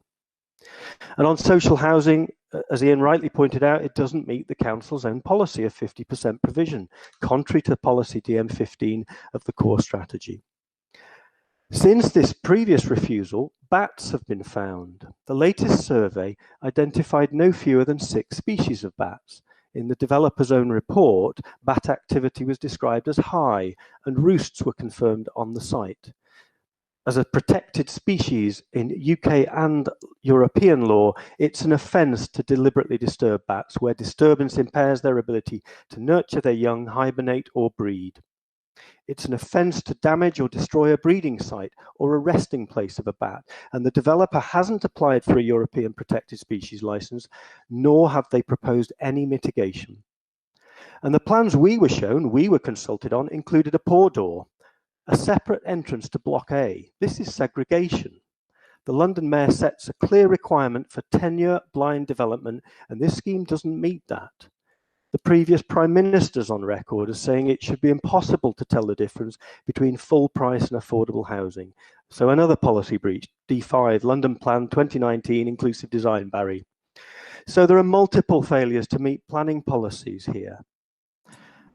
And on social housing, as Ian rightly pointed out, it doesn't meet the council's own policy of 50% provision, contrary to policy DM15 of the core strategy. Since this previous refusal, bats have been found. The latest survey identified no fewer than 6 species of bats. In the developer's own report, bat activity was described as high, and roosts were confirmed on the site. As a protected species in UK and European law, it's an offence to deliberately disturb bats where disturbance impairs their ability to nurture their young, hibernate or breed. It's an offence to damage or destroy a breeding site or a resting place of a bat, and the developer hasn't applied for a European protected species licence, nor have they proposed any mitigation. And the plans we were shown, we were consulted on, included a pour door, a separate entrance to Block A. This is segregation. The London Mayor sets a clear requirement for tenure blind development, and this scheme doesn't meet that. The previous Prime Minister's on record as saying it should be impossible to tell the difference between full price and affordable housing. So another policy breach, D5, London Plan 2019, Inclusive Design, Barry. So there are multiple failures to meet planning policies here.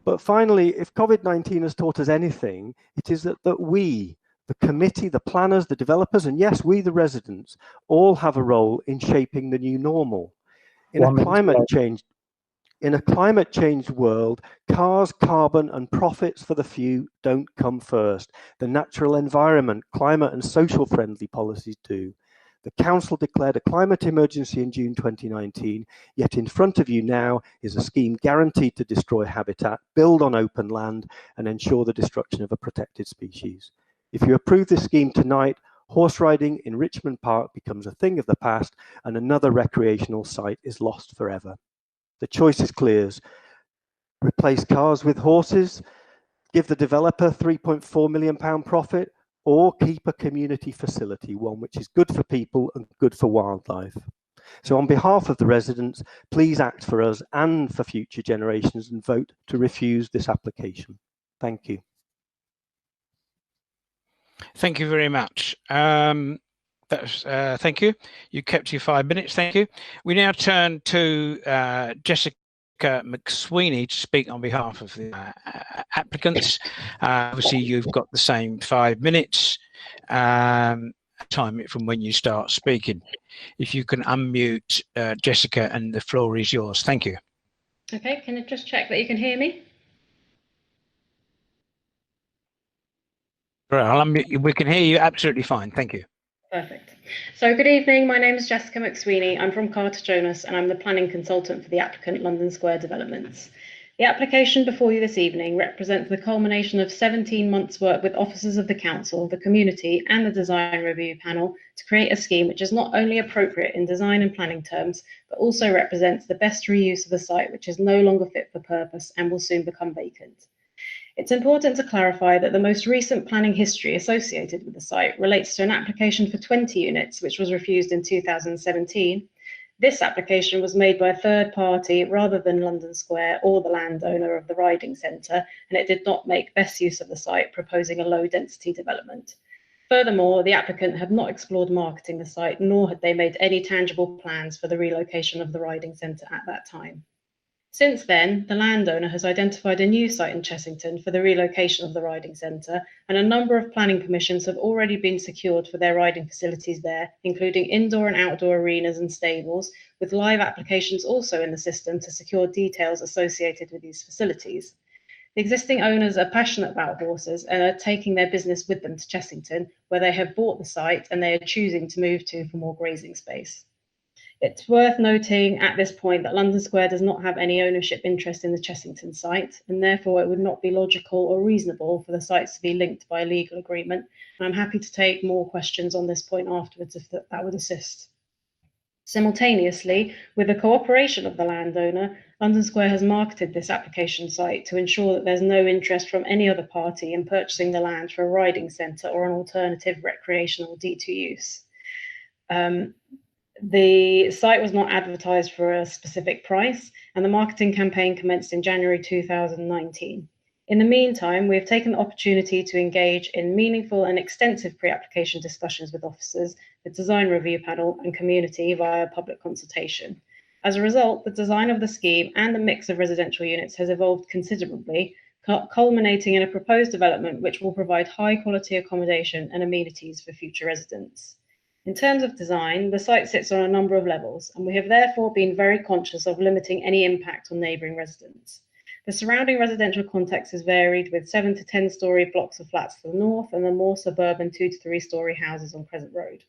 But finally, if COVID-19 has taught us anything, it is that we, the committee, the planners, the developers, and yes, we, the residents, all have a role in shaping the new normal. In a climate change world, cars, carbon, and profits for the few don't come first. The natural environment, climate, and social friendly policies do. The Council declared a climate emergency in June 2019, yet in front of you now is a scheme guaranteed to destroy habitat, build on open land, and ensure the destruction of a protected species. If you approve this scheme tonight, horse riding in Richmond Park becomes a thing of the past, and another recreational site is lost forever. The choice is clear. Replace cars with horses, give the developer £3.4 million profit, or keep a community facility, one which is good for people and good for wildlife. So on behalf of the residents, please act for us and for future generations and vote to refuse this application. Thank you. Thank you very much. Thank you. You kept your 5 minutes. Thank you. We now turn to Jessica McSweeney to speak on behalf of the applicants. Obviously, you've got the same 5 minutes. Time it from when you start speaking. If you can unmute Jessica, and the floor is yours. Thank you. Okay, can I just check that you can hear me? Right, I'll unmute you. We can hear you absolutely fine. Thank you. Perfect. So good evening, my name is Jessica McSweeney. I'm from Carter Jonas and I'm the planning consultant for the applicant London Square Developments. The application before you this evening represents the culmination of 17 months' work with officers of the council, the community and the design review panel to create a scheme which is not only appropriate in design and planning terms, but also represents the best reuse of a site which is no longer fit for purpose and will soon become vacant. It's important to clarify that the most recent planning history associated with the site relates to an application for 20 units, which was refused in 2017. This application was made by a third party rather than London Square or the landowner of the riding centre, and it did not make best use of the site, proposing a low density development. Furthermore, the applicant had not explored marketing the site, nor had they made any tangible plans for the relocation of the riding centre at that time. Since then, the landowner has identified a new site in Chessington for the relocation of the riding centre, and a number of planning permissions have already been secured for their riding facilities there, including indoor and outdoor arenas and stables, with live applications also in the system to secure details associated with these facilities. The existing owners are passionate about horses and are taking their business with them to Chessington, where they have bought the site and they are choosing to move to for more grazing space. It's worth noting at this point that London Square does not have any ownership interest in the Chessington site, and therefore it would not be logical or reasonable for the sites to be linked by a legal agreement. And I'm happy to take more questions on this point afterwards if that would assist. Simultaneously, with the cooperation of the landowner, London Square has marketed this application site to ensure that there's no interest from any other party in purchasing the land for a riding centre or an alternative recreational D2 use. The site was not advertised for a specific price, and the marketing campaign commenced in January 2019. In the meantime, we have taken the opportunity to engage in meaningful and extensive pre-application discussions with officers, the design review panel, and community via public consultation. As a result, the design of the scheme and the mix of residential units has evolved considerably, culminating in a proposed development which will provide high-quality accommodation and amenities for future residents. In terms of design, the site sits on a number of levels, and we have therefore been very conscious of limiting any impact on neighbouring residents. The surrounding residential context is varied, with 7 to 10-storey blocks of flats to the north and the more suburban 2 to 3-storey houses on Crescent Road.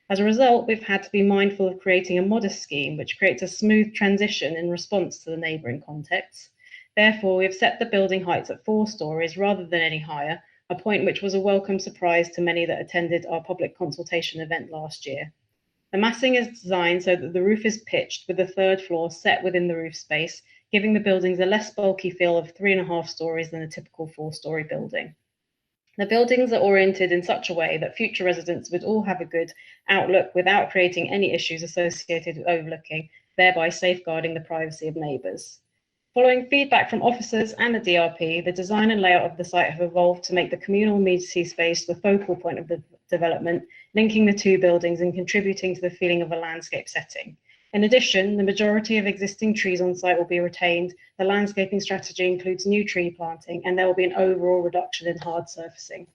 As a result, we've had to be mindful of creating a modest scheme which creates a smooth transition in response to the neighbouring context. Therefore, we have set the building heights at 4 storeys rather than any higher, a point which was a welcome surprise to many that attended our public consultation event last year. The massing is designed so that the roof is pitched with the 3rd floor set within the roof space, giving the buildings a less bulky feel of 3.5 storeys than a typical 4-storey building. The buildings are oriented in such a way that future residents would all have a good outlook without creating any issues associated with overlooking, thereby safeguarding the privacy of neighbours. Following feedback from officers and the DRP, the design and layout of the site have evolved to make the communal amenity space the focal point of the development, linking the 2 buildings and contributing to the feeling of a landscape setting. In addition, the majority of existing trees on site will be retained. The landscaping strategy includes new tree planting, and there will be an overall reduction in hard surfacing.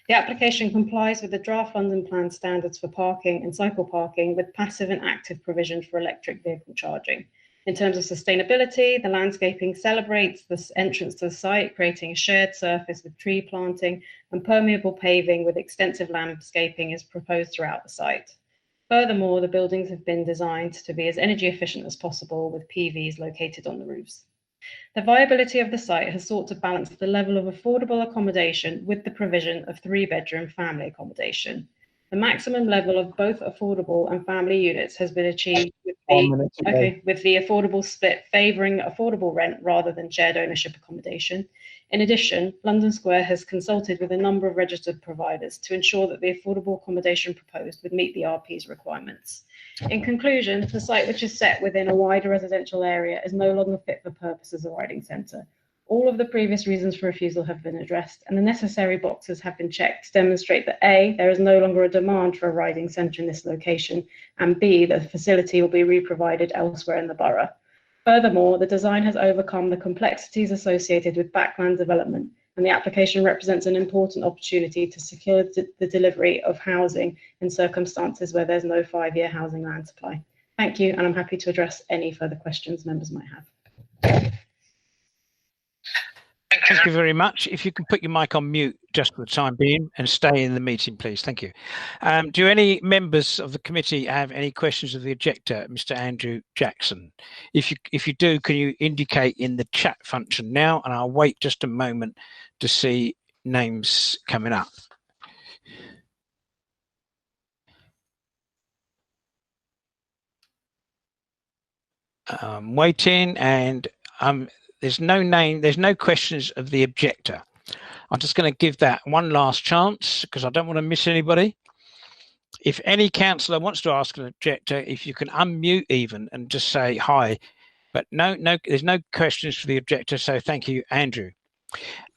The application complies with the draft London Plan standards for parking and cycle parking, with passive and active provision for electric vehicle charging. In terms of sustainability, the landscaping celebrates the entrance to the site, creating a shared surface with tree planting, and permeable paving with extensive landscaping is proposed throughout the site. Furthermore, the buildings have been designed to be as energy efficient as possible, with PVs located on the roofs. The viability of the site has sought to balance the level of affordable accommodation with the provision of 3-bedroom family accommodation. The maximum level of both affordable and family units has been achieved with the affordable split favouring affordable rent rather than shared ownership accommodation. In addition, London Square has consulted with a number of registered providers to ensure that the affordable accommodation proposed would meet the RP's requirements. In conclusion, the site, which is set within a wider residential area, is no longer fit for purpose as a riding centre. All of the previous reasons for refusal have been addressed, and the necessary boxes have been checked to demonstrate that A, there is no longer a demand for a riding centre in this location, and B, that the facility will be re-provided elsewhere in the borough. Furthermore, the design has overcome the complexities associated with backland development, and the application represents an important opportunity to secure the delivery of housing in circumstances where there's no 5-year housing land supply. Thank you, and I'm happy to address any further questions members might have. Thank you very much. If you can put your mic on mute just for the time being and stay in the meeting, please. Thank you. Do any members of the committee have any questions of the objector, Mr. Andrew Jackson? If you do, can you indicate in the chat function now? And I'll wait just a moment to see names coming up. I'm waiting, and there's no name, there's no questions of the objector. I'm just going to give that one last chance because I don't want to miss anybody. If any councillor wants to ask an objector, if you can unmute even and just say hi. But no, there's no questions for the objector, so thank you, Andrew.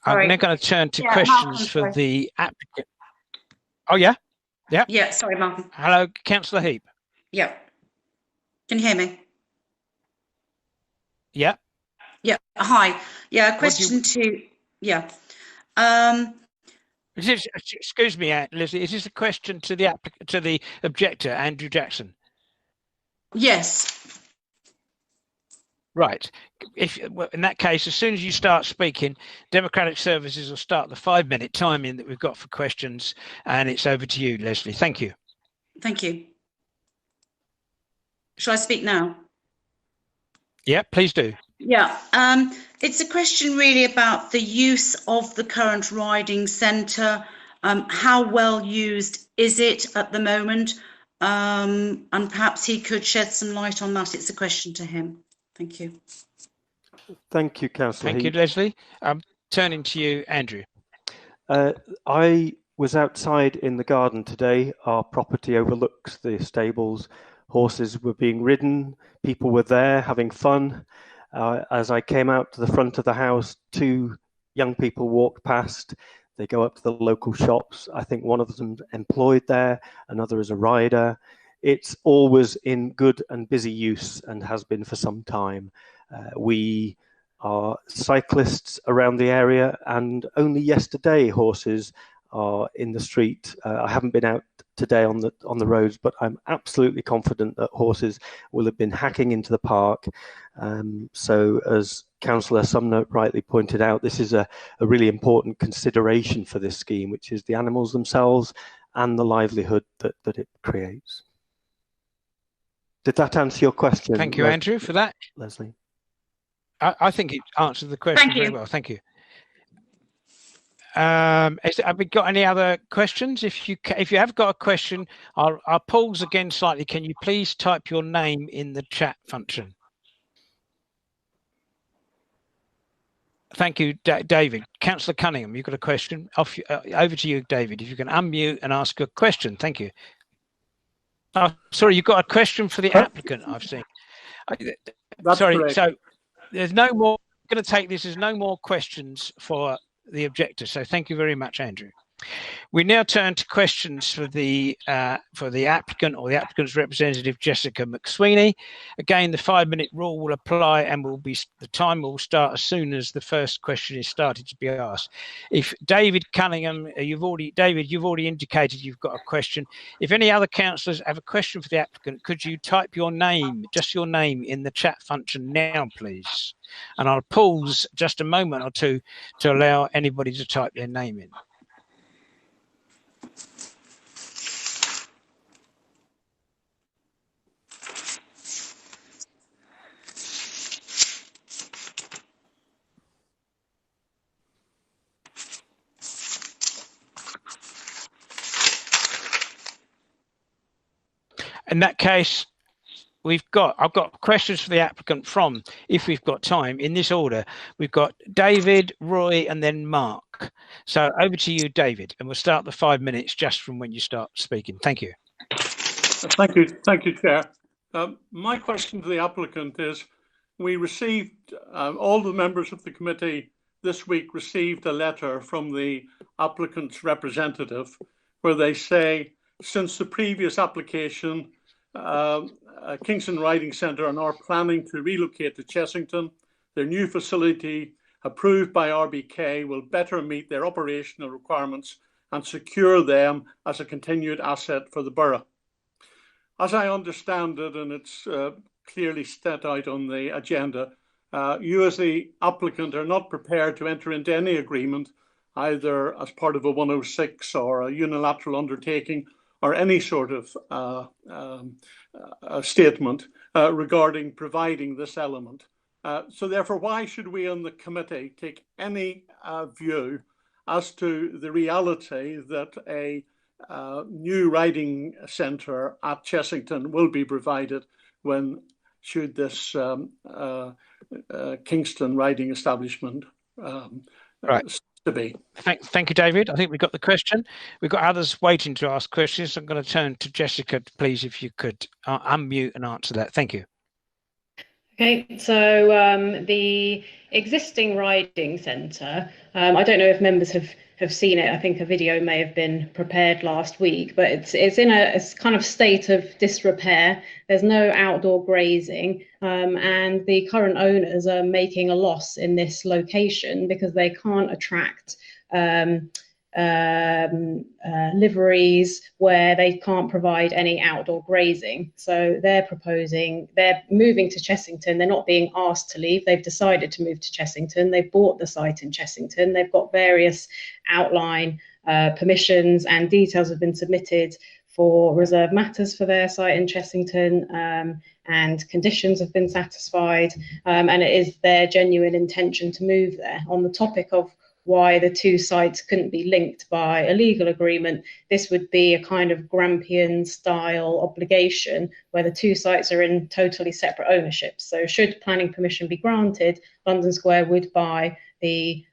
Sorry. I'm now going to turn to questions for the applicant. Oh, yeah? Yeah. Yeah, sorry, Martin. Hello, Councillor Heap. Yeah. Can you hear me? Yeah. Yeah. Hi. Yeah. Question to. Yeah. Excuse me, Lizzie. Is this a question to the objector, Andrew Jackson? Yes. Right. In that case, as soon as you start speaking, Democratic Services will start the 5-minute timing that we've got for questions, and it's over to you, Leslie. Thank you. Thank you. Shall I speak now? Yeah, please do. Yeah, it's a question really about the use of the current riding centre. How well used is it at the moment? And perhaps he could shed some light on that. It's a question to him. Thank you. Thank you, Councillor. Thank you, Leslie. Turning to you, Andrew. I was outside in the garden today. Our property overlooks the stables. Horses were being ridden. People were there having fun. As I came out to the front of the house, 2 young people walked past. They go up to the local shops. I think one of them employed there, another is a rider. It's always in good and busy use and has been for some time. We are cyclists around the area, and only yesterday horses are in the street. I haven't been out today on the roads, but I'm absolutely confident that horses will have been hacking into the park. So as Councillor Sumner rightly pointed out, this is a really important consideration for this scheme, which is the animals themselves and the livelihood that it creates. Did that answer your question? Thank you, Andrew, for that. Leslie. I think it answered the question very well. Thank you. Have we got any other questions? If you have got a question, I'll pause again slightly. Can you please type your name in the chat function? Thank you, David. Councillor Cunningham, you've got a question. Over to you, David. If you can unmute and ask a question. Thank you. Oh, sorry, you've got a question for the applicant, I've seen. Sorry, correct. So there's no more. I'm going to take this as no more questions for the objector. So thank you very much, Andrew. We now turn to questions for the applicant or the applicant's representative, Jessica McSweeney. Again, the 5-minute rule will apply, and the time will start as soon as the first question is started to be asked. If David Cunningham, you've already indicated you've got a question. If any other councillors have a question for the applicant, could you type your name, just your name, in the chat function now, please? And I'll pause just a moment or two to allow anybody to type their name in. In that case, I've got questions for the applicant from, if we've got time, in this order. We've got David, Roy, and then Mark. So over to you, David, and we'll start the 5 minutes just from when you start speaking. Thank you. Thank you, Chair. My question to the applicant is, we received, all the members of the committee this week received a letter from the applicant's representative where they say, since the previous application, Kingston Riding Centre are now planning to relocate to Chessington. Their new facility, approved by RBK, will better meet their operational requirements and secure them as a continued asset for the borough. As I understand it, and it's clearly set out on the agenda, you as the applicant are not prepared to enter into any agreement, either as part of a 106 or a unilateral undertaking, or any sort of statement regarding providing this element. So therefore, why should we on the committee take any view as to the reality that a new riding centre at Chessington will be provided should this Kingston riding establishment to be? Thank you, David. I think we've got the question. We've got others waiting to ask questions. I'm going to turn to Jessica, please, if you could unmute and answer that. Thank you. Okay, so the existing riding centre, I don't know if members have seen it. I think a video may have been prepared last week, but it's in a kind of state of disrepair. There's no outdoor grazing, and the current owners are making a loss in this location because they can't attract liveries where they can't provide any outdoor grazing. So they're moving to Chessington. They're not being asked to leave. They've decided to move to Chessington. They've bought the site in Chessington. They've got various outline permissions, and details have been submitted for reserve matters for their site in Chessington, and conditions have been satisfied, and it is their genuine intention to move there. On the topic of why the two sites couldn't be linked by a legal agreement, this would be a kind of Grampian style obligation where the two sites are in totally separate ownership. So should planning permission be granted, London Square would buy the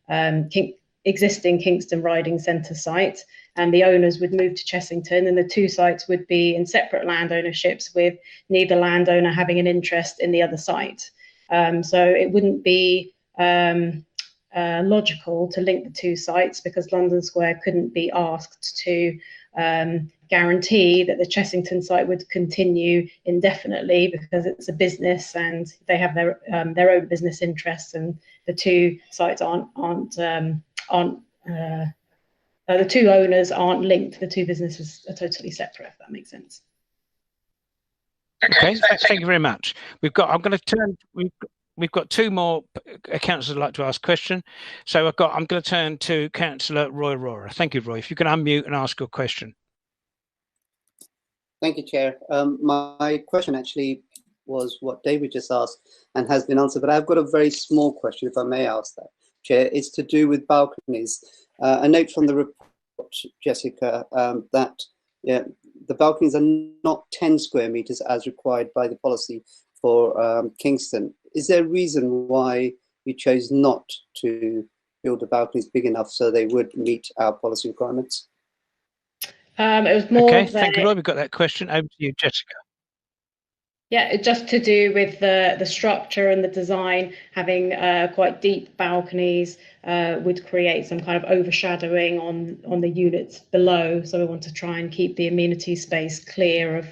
existing Kingston Riding Centre site, and the owners would move to Chessington, and the two sites would be in separate land ownerships with neither landowner having an interest in the other site. So it wouldn't be logical to link the two sites, because London Square couldn't be asked to guarantee that the Chessington site would continue indefinitely, because it's a business and they have their own business interests, and the two sites the two owners aren't linked. The two businesses are totally separate, if that makes sense. Okay, thank you very much. We've got two more councillors who'd like to ask a question. So I'm going to turn to Councillor Roy Rohrer. Thank you, Roy. If you can unmute and ask your question. Thank you, Chair. My question actually was what David just asked and has been answered, but I've got a very small question, if I may ask that, Chair. It's to do with balconies. A note from the report, Jessica, that the balconies are not 10 square metres as required by the policy for Kingston. Is there a reason why you chose not to build the balconies big enough so they would meet our policy requirements? It was more okay, thank you, Roy. We've got that question. Over to you, Jessica. Yeah, just to do with the structure and the design. Having quite deep balconies would create some kind of overshadowing on the units below. So we want to try and keep the amenity space clear of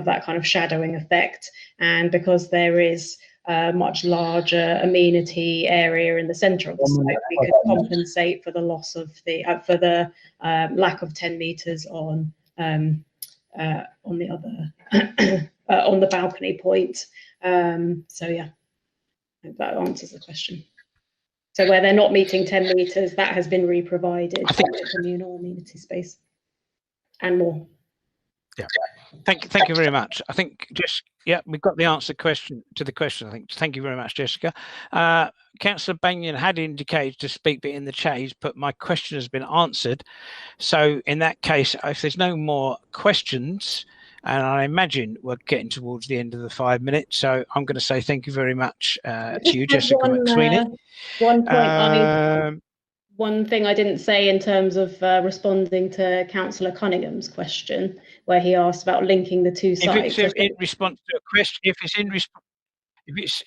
that kind of shadowing effect. And because there is a much larger amenity area in the centre of the site, we could compensate for the loss of the lack of 10 metres on the other on the balcony point. So yeah, I hope that answers the question. So where they're not meeting 10 metres, that has been re-provided for communal amenity space and more. Yeah, thank you very much. I think we've got the answer to the question. I think. Thank you very much, Jessica. Councillor Banyan had indicated to speak, but in the chat, but my question has been answered. So in that case, if there's no more questions, and I imagine we're getting towards the end of the 5 minutes, so I'm going to say thank you very much to you, Jessica McSweeney. One thing I didn't say in terms of responding to Councillor Cunningham's question, where he asked about linking the two sites. If it's in response to a question, if it's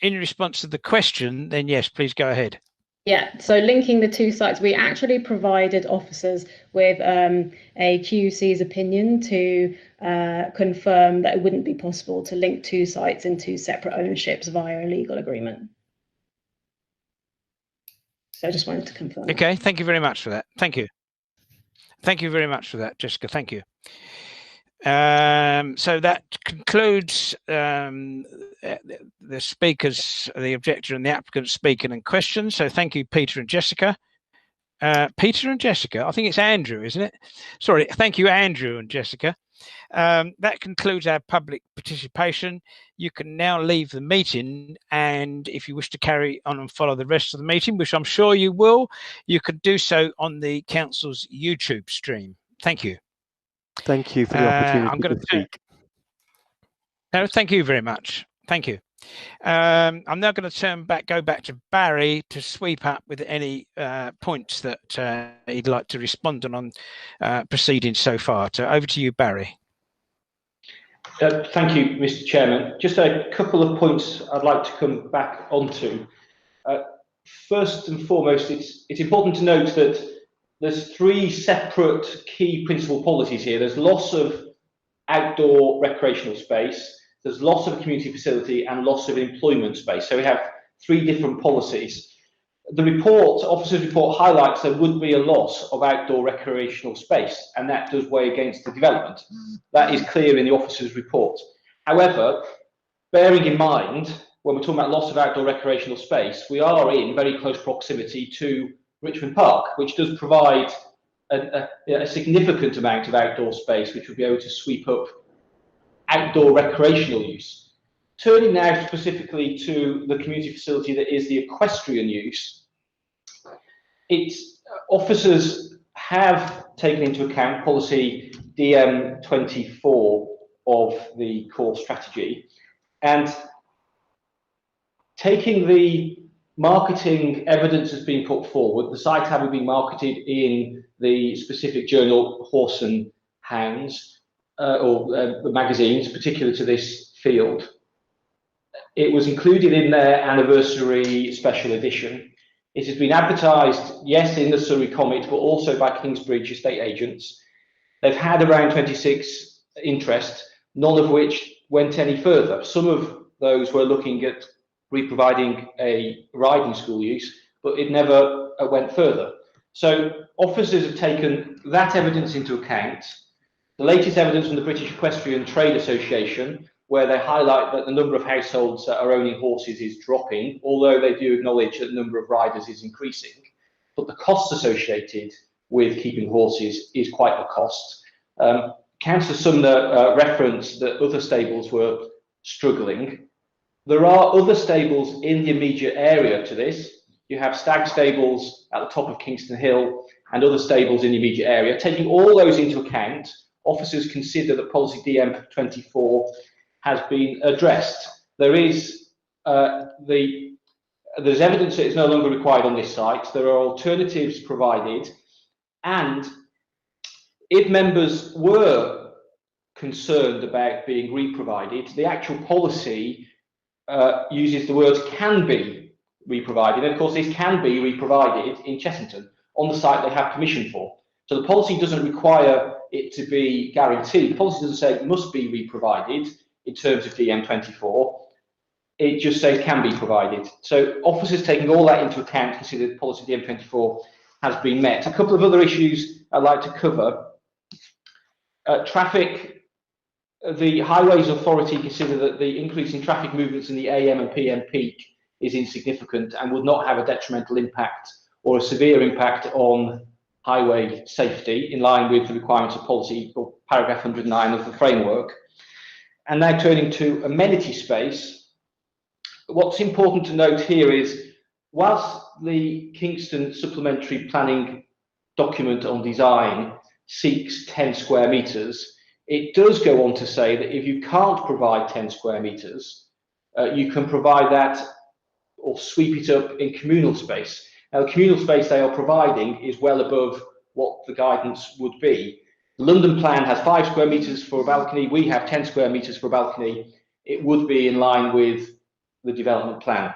in response to the question, then yes, please go ahead. Yeah, so linking the two sites, we actually provided officers with a QC's opinion to confirm that it wouldn't be possible to link two sites in two separate ownerships via a legal agreement. So I just wanted to confirm. Okay, thank you very much for that. Thank you. Thank you very much for that, Jessica. Thank you. So that concludes the speakers, the objector and the applicant speaking and questions. So thank you, Peter and Jessica. Peter and Jessica, I think it's Andrew, isn't it? Sorry, thank you, Andrew and Jessica. That concludes our public participation. You can now leave the meeting, and if you wish to carry on and follow the rest of the meeting, which I'm sure you will, you could do so on the council's YouTube stream. Thank you. Thank you for the opportunity to speak. No, thank you very much. Thank you. I'm now going to go back to Barry to sweep up with any points that he'd like to respond on proceedings so far. So over to you, Barry. Thank you, Mr. Chairman. Just a couple of points I'd like to come back onto. First and foremost, it's important to note that there's three separate key principal policies here. There's loss of outdoor recreational space, there's loss of a community facility, and loss of employment space. So we have three different policies. The report, officer's report, highlights there would be a loss of outdoor recreational space, and that does weigh against the development. That is clear in the officer's report. However, bearing in mind, when we're talking about loss of outdoor recreational space, we are in very close proximity to Richmond Park, which does provide a significant amount of outdoor space which would be able to sweep up outdoor recreational use. Turning now specifically to the community facility that is the equestrian use, officers have taken into account policy DM24 of the core strategy, and taking the marketing evidence that's been put forward, the site having been marketed in the specific journal Horse and Hounds, or the magazines particular to this field. It was included in their anniversary special edition. It has been advertised, yes, in the Surrey Comet, but also by Kingsbridge estate agents. They've had around 26 interest, none of which went any further. Some of those were looking at re-providing a riding school use, but it never went further. So officers have taken that evidence into account. The latest evidence from the British Equestrian Trade Association, where they highlight that the number of households that are owning horses is dropping, although they do acknowledge that the number of riders is increasing. But the costs associated with keeping horses is quite a cost. Councillor Sumner referenced that other stables were struggling. There are other stables in the immediate area to this. You have stag stables at the top of Kingston Hill and other stables in the immediate area. Taking all those into account, officers consider that policy DM24 has been addressed. There is there's evidence that it's no longer required on this site. There are alternatives provided, and if members were concerned about being re-provided, the actual policy uses the words can be re-provided, and of course this can be re-provided in Chessington on the site they have permission for. So the policy doesn't require it to be guaranteed. The policy doesn't say it must be re-provided in terms of DM24. It just says can be provided. So officers taking all that into account consider the policy DM24 has been met. A couple of other issues I'd like to cover. Traffic. The Highways Authority consider that the increase in traffic movements in the AM and PM peak is insignificant and would not have a detrimental impact or a severe impact on highway safety, in line with the requirements of policy or paragraph 109 of the framework. And now turning to amenity space, what's important to note here is, whilst the Kingston supplementary planning document on design seeks 10 square metres, it does go on to say that if you can't provide 10 square metres, you can provide that or sweep it up in communal space. Now, the communal space they are providing is well above what the guidance would be. The London plan has 5 square metres for a balcony. We have 10 square metres for a balcony. It would be in line with the development plan.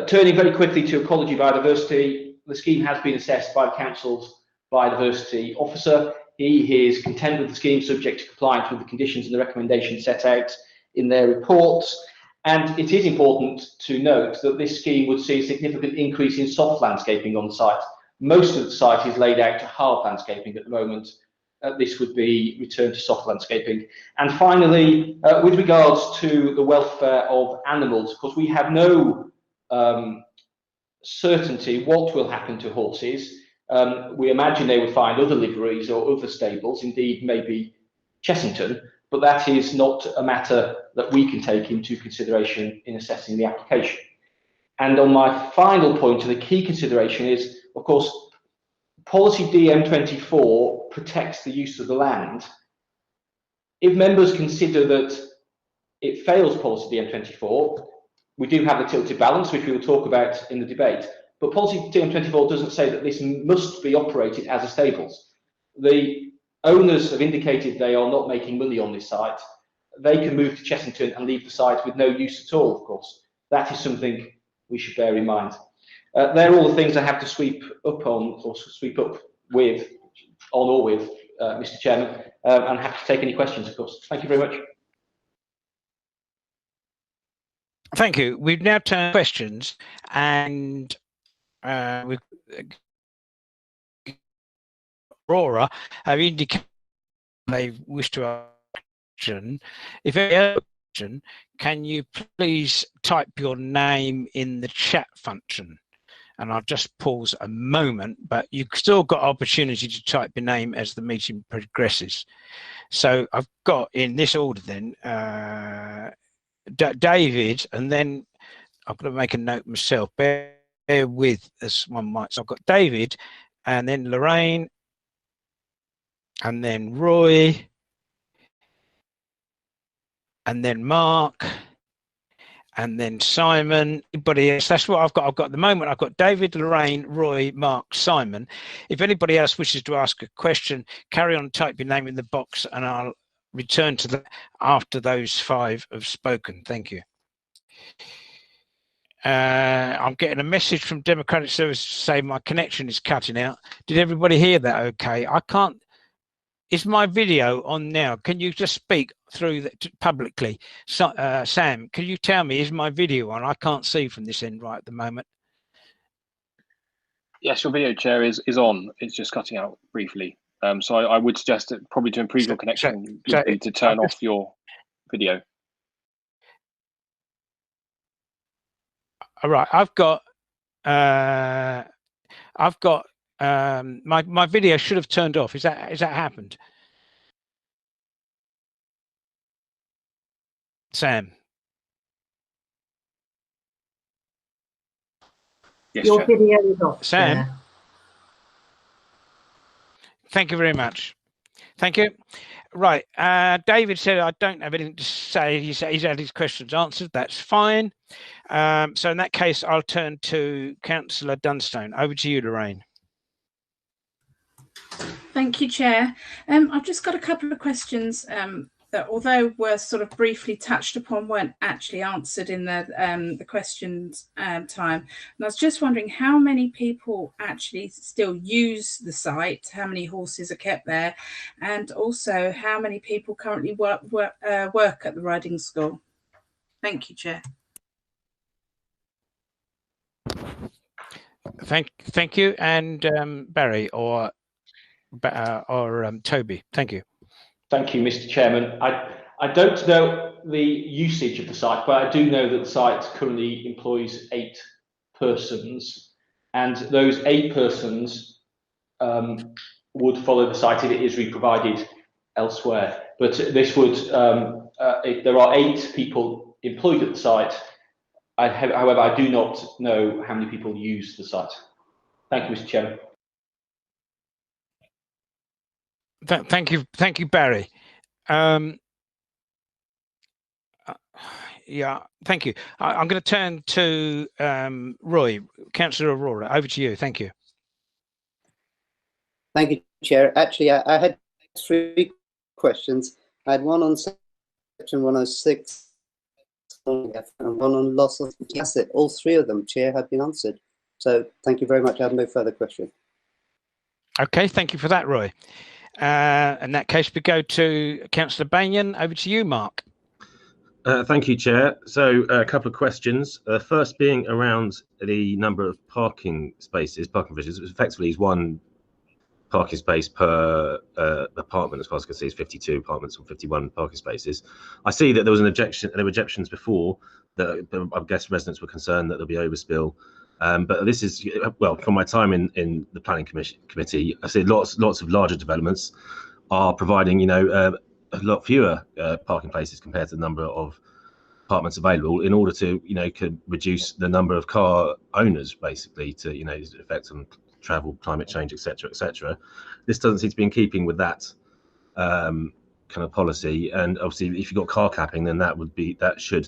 Turning very quickly to ecology biodiversity, the scheme has been assessed by the council's biodiversity officer. He is content with the scheme, subject to compliance with the conditions and the recommendations set out in their reports. And it is important to note that this scheme would see a significant increase in soft landscaping on the site. Most of the site is laid out to hard landscaping at the moment. This would be returned to soft landscaping. And finally, with regards to the welfare of animals, of course, we have no certainty what will happen to horses. We imagine they would find other liveries or other stables, indeed maybe Chessington, but that is not a matter that we can take into consideration in assessing the application. And on my final point, and the key consideration is, of course, policy DM24 protects the use of the land. If members consider that it fails policy DM24, we do have the tilted balance, which we will talk about in the debate. But policy DM24 doesn't say that this must be operated as a stables. The owners have indicated they are not making money on this site. They can move to Chessington and leave the site with no use at all, of course. That is something we should bear in mind. They're all the things I have to sweep up on, or sweep up with, on or with, Mr. Chairman, and happy to take any questions, of course. Thank you very much. Thank you. We've now turned to questions, and we've Borough have indicated they wish to ask a question. If any other question, can you please type your name in the chat function? and I'll just pause a moment, but you've still got opportunity to type your name as the meeting progresses. So I've got in this order then, David, and then I'm going to make a note myself. Bear with us one might. So I've got David, and then Lorraine, and then Roy, and then Mark, and then Simon. Anybody else? That's what I've got. I've got at the moment. I've got David, Lorraine, Roy, Mark, Simon. If anybody else wishes to ask a question, carry on, type your name in the box, and I'll return to that after those 5 have spoken. Thank you. I'm getting a message from Democratic Service to say my connection is cutting out. Did everybody hear that? Okay, I can't. Is my video on now? Can you just speak through that publicly? So, Sam, can you tell me, is my video on? I can't see from this end right at the moment. Yes, your video, Chair, is on. It's just cutting out briefly. So I would suggest that probably to improve your connection, you need to turn off your video. All right, I've got my video should have turned off. Is that happened? Sam. Yes, your Chair. video is off. Sam. Chair. Thank you very much. Thank you. Right. David said I don't have anything to say. He's had his questions answered. That's fine. So in that case, I'll turn to Councillor Dunstone. Over to you, Lorraine. Thank you, Chair. I've just got a couple of questions that, although were sort of briefly touched upon, weren't actually answered in the questions time. And I was just wondering how many people actually still use the site, how many horses are kept there, and also how many people currently work at the riding school. Thank you, Chair. Thank you, and Barry or Toby. Thank you. Thank you, Mr. Chairman. I don't know the usage of the site, but I do know that the site currently employs 8 persons, and those 8 persons would follow the site if it is re-provided elsewhere. But this would, if there are 8 people employed at the site, however, I do not know how many people use the site. Thank you, Mr. Chairman. Thank you, Barry. Yeah, thank you. I'm going to turn to Roy, Councillor Aurora. Over to you. Thank you. Thank you, Chair. Actually, I had 3 questions. I had one on section 106 and one on loss of asset. All 3 of them, Chair, have been answered. So thank you very much. I have no further question. Okay, thank you for that, Roy. In that case, we go to Councillor Banyan. Over to you, Mark. Thank you, Chair. So a couple of questions. First being around the number of parking spaces, parking provisions. Effectively is 1 parking space per apartment, as far as I can see, is 52 apartments or 51 parking spaces. I see that there was an objection, there were objections before that I guess residents were concerned that there'll be overspill. But this is, well, from my time in the planning committee, I see lots of larger developments are providing, you know, a lot fewer parking places compared to the number of apartments available, in order to, you know, could reduce the number of car owners, basically, to, you know, effect on travel, climate change, etc., etc. This doesn't seem to be in keeping with that kind of policy. And obviously, if you've got car capping, then that should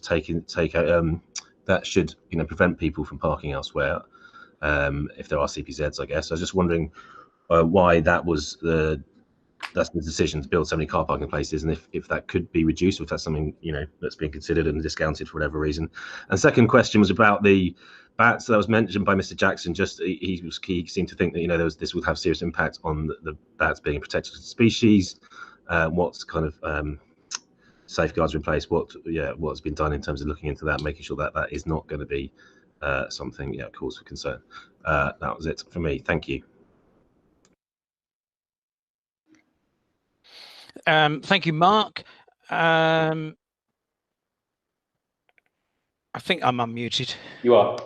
that should, you know, prevent people from parking elsewhere, if there are CPZs, I guess. I was just wondering why that's the decision to build so many car parking places, and if that could be reduced, or if that's something, you know, that's being considered and discounted for whatever reason. And second question was about the bats that was mentioned by Mr. Jackson. Just he seemed to think that, you know, this would have serious impact on the bats being a protected species. What's kind of safeguards are in place? What's been done in terms of looking into that, making sure that that is not going to be something, cause for concern. That was it for me. Thank you. Thank you, Mark. I think I'm unmuted. You are.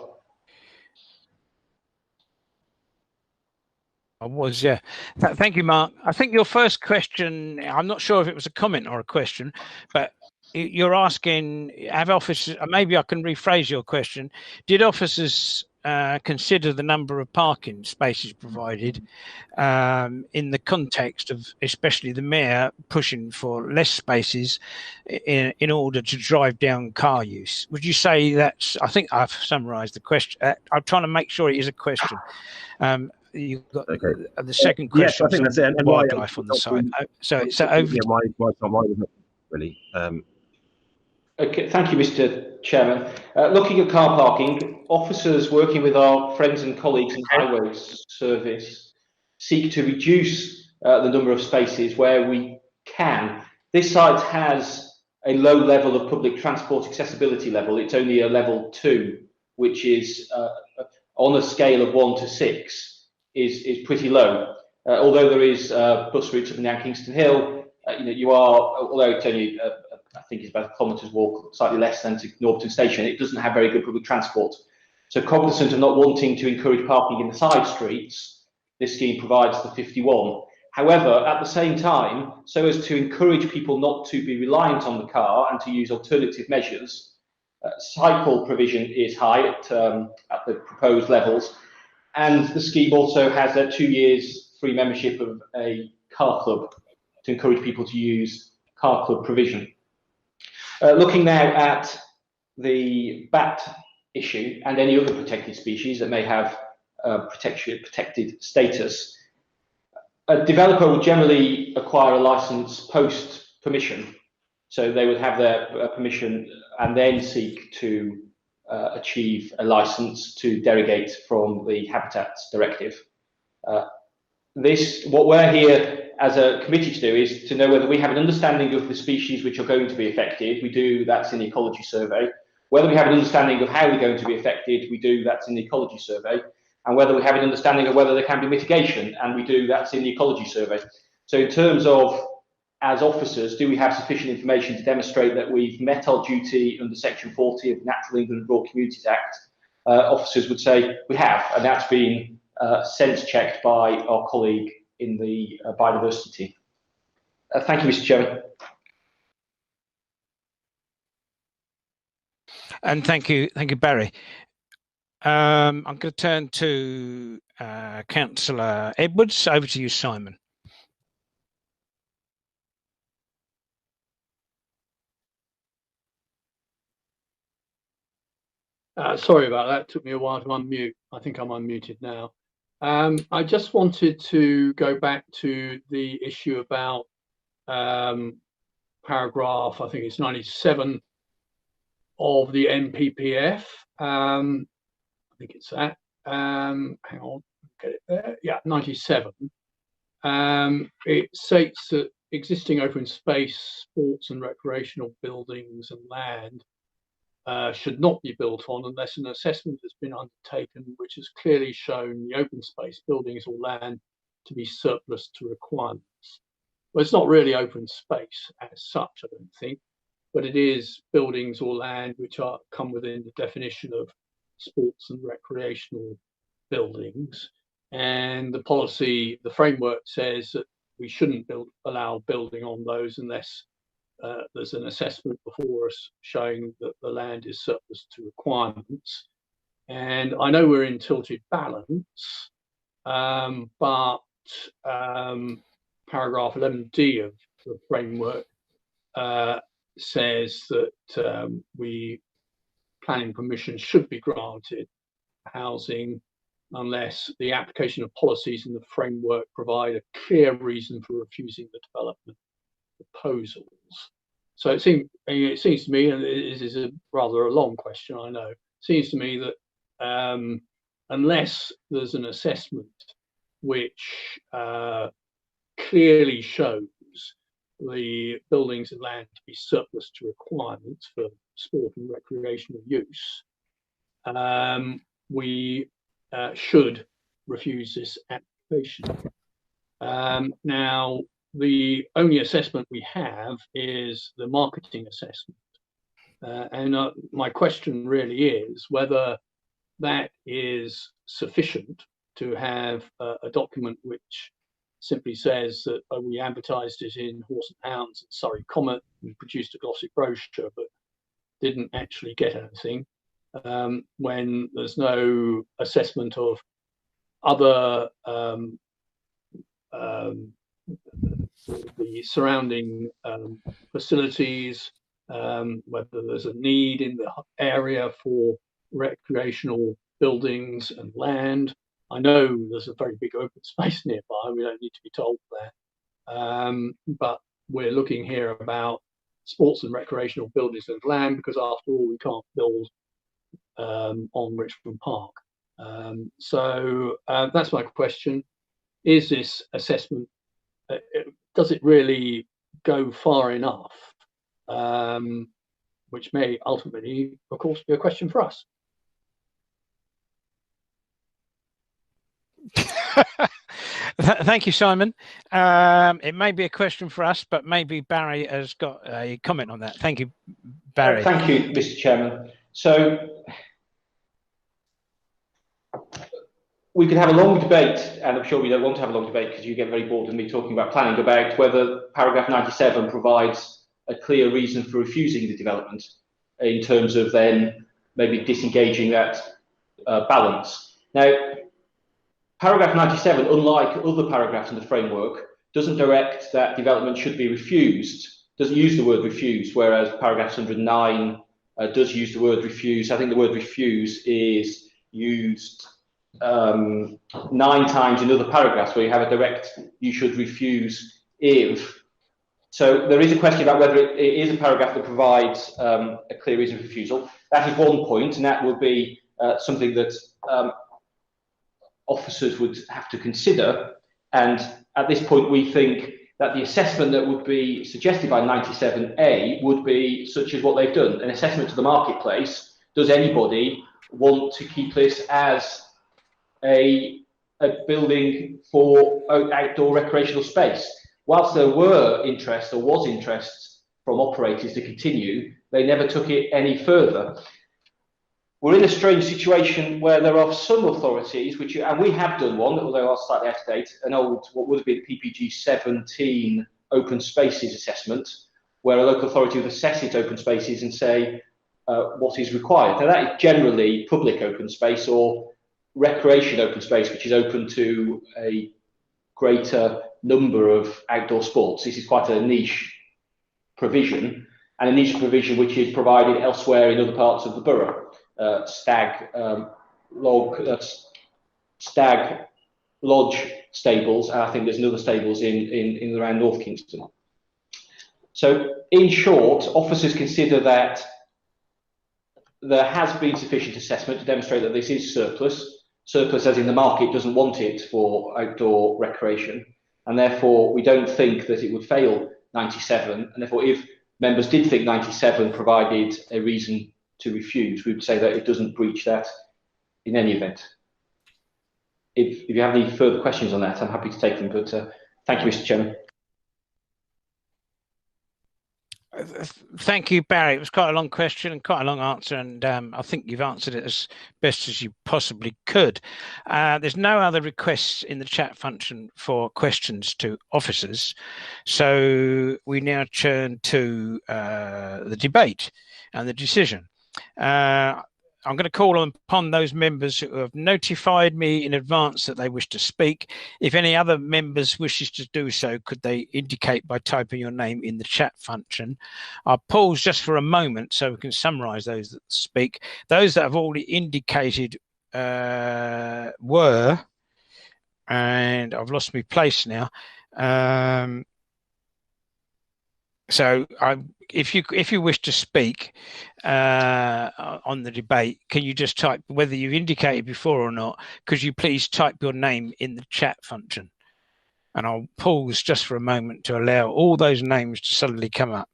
I was, yeah. Thank you, Mark. I think your first question, I'm not sure if it was a comment or a question, but you're asking, have officers, maybe I can rephrase your question. Did officers consider the number of parking spaces provided in the context of especially the mayor pushing for less spaces in order to drive down car use? Would you say that's, I think I've summarized the question. I'm trying to make sure it is a question. You've got the second question. Yes, I think that's it. And wildlife on the side. So over. Yeah, my really. Okay, thank you, Mr. Chairman. Looking at car parking, officers working with our friends and colleagues in Highways Service seek to reduce the number of spaces where we can. This site has a low level of public transport accessibility level. It's only a level 2, which is on a scale of 1 to 6. Is pretty low. Although there is bus routes up and down Kingston Hill, you are, although it's only, I think it's about a kilometres walk, slightly less than to Norbiton Station, it doesn't have very good public transport. So cognizant of not wanting to encourage parking in the side streets, this scheme provides the 51. However, at the same time, so as to encourage people not to be reliant on the car and to use alternative measures, cycle provision is high at the proposed levels. And the scheme also has a 2 years free membership of a car club to encourage people to use car club provision. Looking now at the bat issue and any other protected species that may have protected status, a developer will generally acquire a license post permission. So they would have their permission and then seek to achieve a license to derogate from the Habitats Directive. What we're here as a committee to do is to know whether we have an understanding of the species which are going to be affected. We do, that's in the ecology survey. Whether we have an understanding of how they're going to be affected, we do, that's in the ecology survey. And whether we have an understanding of whether there can be mitigation, and we do, that's in the ecology survey. So in terms of, as officers, do we have sufficient information to demonstrate that we've met our duty under Section 40 of the Natural England Rural Communities Act? Officers would say we have, and that's been sense checked by our colleague in the biodiversity. Thank you, Mr. Chairman. And thank you, Barry. I'm going to turn to Councillor Edwards. Over to you, Simon. Sorry about that. It took me a while to unmute. I think I'm unmuted now. I just wanted to go back to the issue about paragraph, I think it's 97 of the NPPF. I think it's that. Hang on, get it there. Yeah, 97. It states that existing open space, sports and recreational buildings and land should not be built on unless an assessment has been undertaken which has clearly shown the open space, buildings or land to be surplus to requirements. Well, it's not really open space as such, I don't think, but it is buildings or land which come within the definition of sports and recreational buildings. And the policy, the framework says that we shouldn't allow building on those unless there's an assessment before us showing that the land is surplus to requirements. And I know we're in tilted balance, but paragraph 11D of the framework says that planning permission should be granted housing unless the application of policies in the framework provide a clear reason for refusing the development proposals. So it seems to me, and this is a rather a long question, I know, seems to me that unless there's an assessment which clearly shows the buildings and land to be surplus to requirements for sport and recreational use, we should refuse this application. Now, the only assessment we have is the marketing assessment. And my question really is whether that is sufficient to have a document which simply says that we advertised it in Horse and Hounds and Surrey Comet and produced a glossy brochure, but didn't actually get anything, when there's no assessment of other the surrounding facilities, whether there's a need in the area for recreational buildings and land. I know there's a very big open space nearby. We don't need to be told that. But we're looking here about sports and recreational buildings and land, because after all, we can't build on Richmond Park. So that's my question. Is this assessment, does it really go far enough? Which may ultimately, of course, be a question for us. Thank you, Simon. It may be a question for us, but maybe Barry has got a comment on that. Thank you, Barry. Thank you, Mr. Chairman. So we could have a long debate, and I'm sure we don't want to have a long debate because you get very bored of me talking about planning, about whether paragraph 97 provides a clear reason for refusing the development in terms of then maybe disengaging that balance. Now, paragraph 97, unlike other paragraphs in the framework, doesn't direct that development should be refused, doesn't use the word refused, whereas paragraph 109 does use the word refuse. I think the word refuse is used 9 times in other paragraphs where you have a direct, you should refuse if. So there is a question about whether it is a paragraph that provides a clear reason for refusal. That is one point, and that would be something that officers would have to consider. And at this point, we think that the assessment that would be suggested by 97A would be such as what they've done, an assessment to the marketplace. Does anybody want to keep this as a building for outdoor recreational space? Whilst there were interest, or was interest from operators to continue, they never took it any further. We're in a strange situation where there are some authorities, which, and we have done one, although are slightly out of date, an old, what would have been PPG 17 open spaces assessment, where a local authority would assess its open spaces and say what is required. Now that is generally public open space or recreation open space, which is open to a greater number of outdoor sports. This is quite a niche provision, and a niche provision which is provided elsewhere in other parts of the borough. Stag Lodge stables, and I think there's another stables in around North Kingston. So in short, officers consider that there has been sufficient assessment to demonstrate that this is surplus as in the market doesn't want it for outdoor recreation, and therefore we don't think that it would fail 97, and therefore if members did think 97 provided a reason to refuse, we would say that it doesn't breach that in any event. If you have any further questions on that, I'm happy to take them, but thank you, Mr. Chairman. Thank you, Barry. It was quite a long question and quite a long answer, and I think you've answered it as best as you possibly could. There's no other requests in the chat function for questions to officers, so we now turn to the debate and the decision. I'm going to call upon those members who have notified me in advance that they wish to speak. If any other members wishes to do so, could they indicate by typing your name in the chat function? I'll pause just for a moment so we can summarise those that speak. Those that have already indicated were, and I've lost my place now. So if you wish to speak on the debate, can you just type, whether you've indicated before or not, could you please type your name in the chat function? And I'll pause just for a moment to allow all those names to suddenly come up.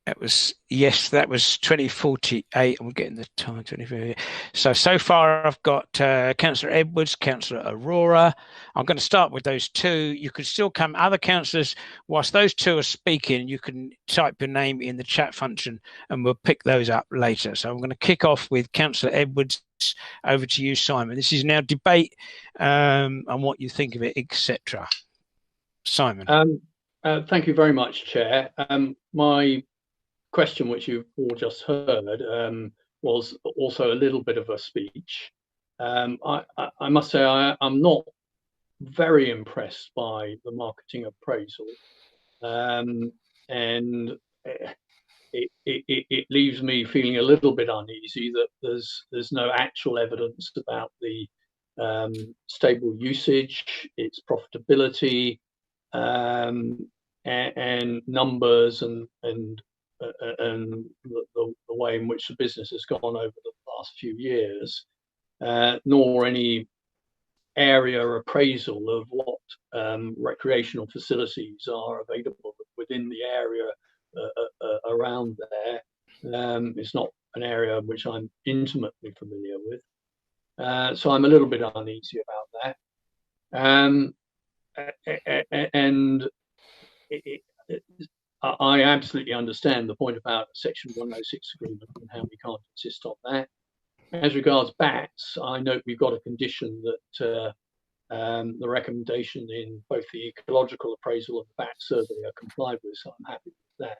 It was, yes, that was 2048. I'm getting the time, 2048. So far I've got Councillor Edwards, Councillor Aurora. I'm going to start with those two. You can still come, other councillors, whilst those two are speaking, you can type your name in the chat function and we'll pick those up later. So I'm going to kick off with Councillor Edwards. Over to you, Simon. This is now debate on what you think of it, etc. Simon. Thank you very much, Chair. My question, which you've all just heard, was also a little bit of a speech. I must say I'm not very impressed by the marketing appraisal, and it leaves me feeling a little bit uneasy that there's no actual evidence about the stable usage, its profitability, and numbers and the way in which the business has gone over the last few years, nor any area appraisal of what recreational facilities are available within the area around there. It's not an area which I'm intimately familiar with, so I'm a little bit uneasy about that. And I absolutely understand the point about Section 106 agreement and how we can't insist on that. As regards bats, I note we've got a condition that the recommendation in both the ecological appraisal and the bat survey are complied with, so I'm happy with that.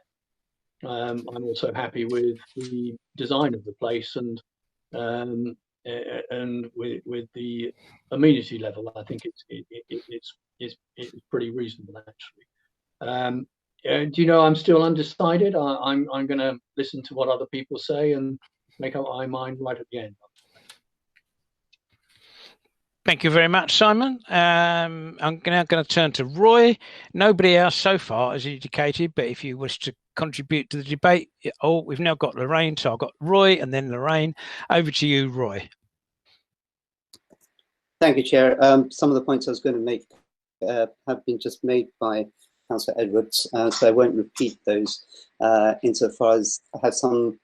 I'm also happy with the design of the place and with the amenity level. I think it's pretty reasonable, actually. Do you know, I'm still undecided. I'm going to listen to what other people say and make up my mind right at the end. Thank you very much, Simon. I'm now going to turn to Roy. Nobody else so far has indicated, but if you wish to contribute to the debate, we've now got Lorraine. So I've got Roy and then Lorraine. Over to you, Roy. Thank you, Chair. Some of the points I was going to make have been just made by Councillor Edwards, so I won't repeat those insofar as I have some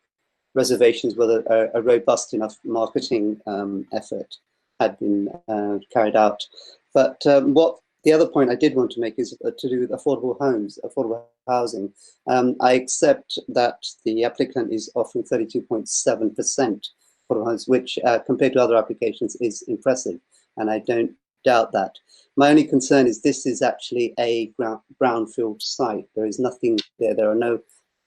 reservations whether a robust enough marketing effort had been carried out. But what the other point I did want to make is to do with affordable homes, affordable housing. I accept that the applicant is offering 32.7% affordable homes, which compared to other applications is impressive, and I don't doubt that. My only concern is this is actually a brownfield site. There is nothing there. There are no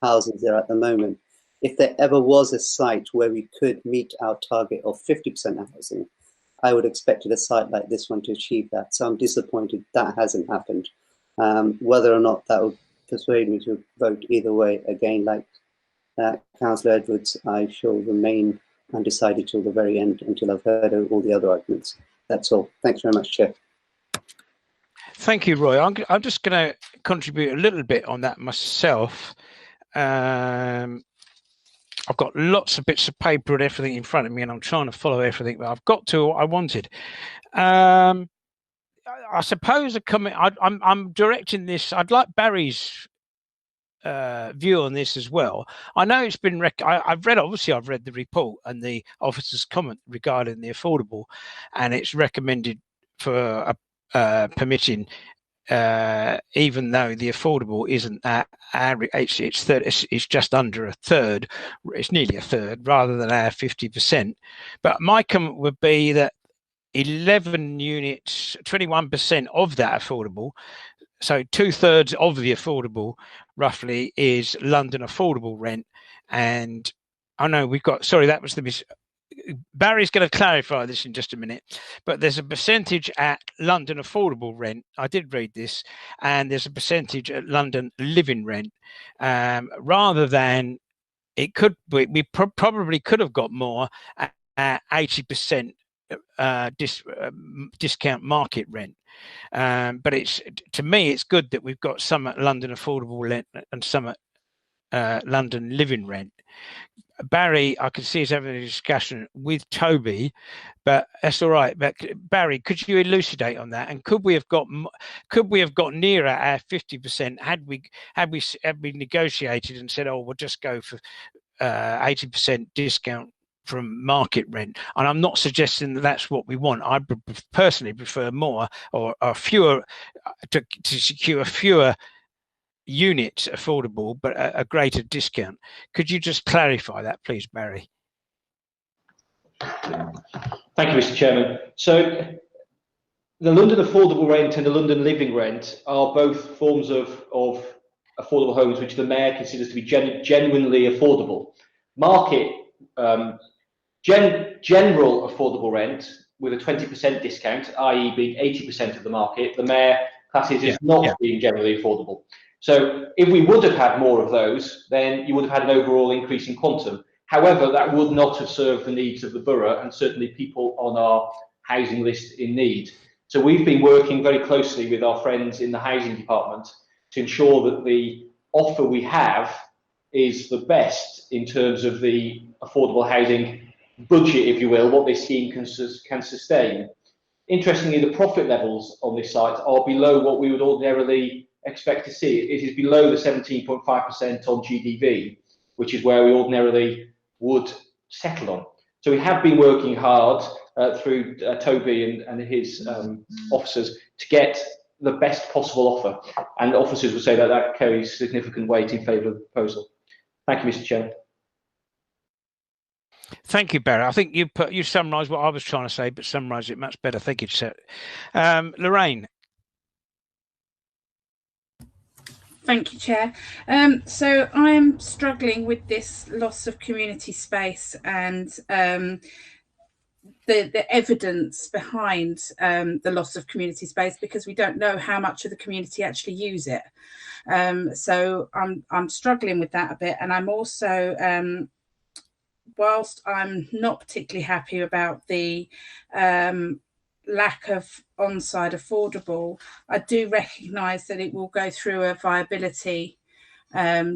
houses there at the moment. If there ever was a site where we could meet our target of 50% housing, I would expect a site like this one to achieve that. So I'm disappointed that hasn't happened. Whether or not that would persuade me to vote either way, again, like Councillor Edwards, I shall remain undecided till the very end until I've heard all the other arguments. That's all. Thanks very much, Chair. Thank you, Roy. I'm just going to contribute a little bit on that myself. I've got lots of bits of paper and everything in front of me, and I'm trying to follow everything, but I've got to what I wanted. I suppose a comment. I'm directing this. I'd like Barry's view on this as well. I know it's been. I've read the report and the officer's comment regarding the affordable, and it's recommended for permitting. Even though the affordable isn't that average, it's just under a third. It's nearly a third rather than our 50%. But my comment would be that 11 units, 21% of that affordable. So 2/3 of the affordable, roughly, is London affordable rent. And I know we've got. Sorry, that was the. Barry's going to clarify this in just a minute, but there's a percentage at London affordable rent. I did read this, and there's a percentage at London living rent. Rather than it could, we probably could have got more at 80% discount market rent. But it's, to me, it's good that we've got some at London affordable rent and some at London living rent. Barry, I can see is having a discussion with Toby, but that's all right. But Barry, could you elucidate on that? And could we have got nearer our 50% had we negotiated and said, oh, we'll just go for 80% discount from market rent? And I'm not suggesting that that's what we want. I personally prefer more or fewer to secure fewer units affordable, but a greater discount. Could you just clarify that, please, Barry? Thank you, Mr. Chairman. So the London affordable rent and the London living rent are both forms of affordable homes which the Mayor considers to be genuinely affordable. Market general affordable rent with a 20% discount, i.e. being 80% of the market, the Mayor classes as not being generally affordable. So if we would have had more of those, then you would have had an overall increase in quantum. However, that would not have served the needs of the borough and certainly people on our housing list in need. So we've been working very closely with our friends in the housing department to ensure that the offer we have is the best in terms of the affordable housing budget, if you will, what this scheme can sustain. Interestingly, the profit levels on this site are below what we would ordinarily expect to see. It is below the 17.5% on GDV, which is where we ordinarily would settle on. So we have been working hard through Toby and his officers to get the best possible offer. And officers would say that that carries significant weight in favour of the proposal. Thank you, Mr. Chairman. Thank you, Barry. I think you summarised what I was trying to say, but summarised it much better. Thank you, sir. Lorraine. Thank you, Chair. So I'm struggling with this loss of community space and the evidence behind the loss of community space, because we don't know how much of the community actually use it. So I'm struggling with that a bit, and I'm also whilst I'm not particularly happy about the lack of on-site affordable, I do recognise that it will go through a viability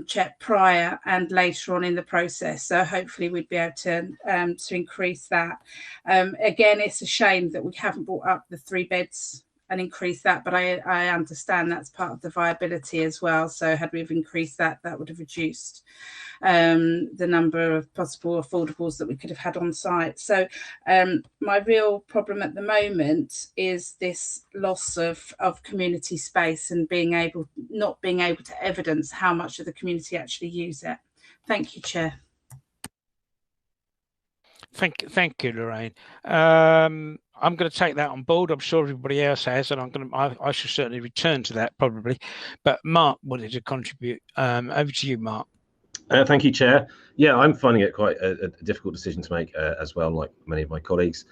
check prior and later on in the process. So hopefully we'd be able to increase that. Again, it's a shame that we haven't brought up the 3 beds and increased that, but I understand that's part of the viability as well. So had we have increased that, that would have reduced the number of possible affordables that we could have had on site. So my real problem at the moment is this loss of community space and not being able to evidence how much of the community actually use it. Thank you, Chair. Thank you, Lorraine. I'm going to take that on board. I'm sure everybody else has, and I should certainly return to that probably. But Mark wanted to contribute. Over to you, Mark. Thank you, Chair. Yeah, I'm finding it quite a difficult decision to make as well, like many of my colleagues.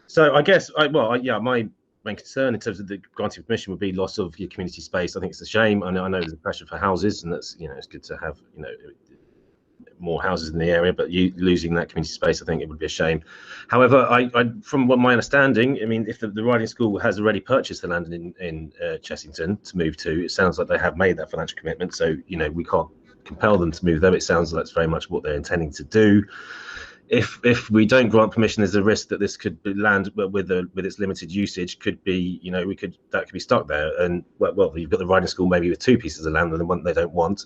So I guess, my main concern in terms of the granting of permission would be loss of your community space. I think it's a shame. I know there's a pressure for houses, and that's, it's good to have, more houses in the area, but you losing that community space, I think it would be a shame. However, from what my understanding, I mean, if the riding school has already purchased the land in Chessington to move to, it sounds like they have made that financial commitment. So, we can't compel them to move there. It sounds like that's very much what they're intending to do. If we don't grant permission, there's a risk that this could be land with its limited usage could be, that could be stuck there. And well, you've got the riding school maybe with 2 pieces of land and the one they don't want.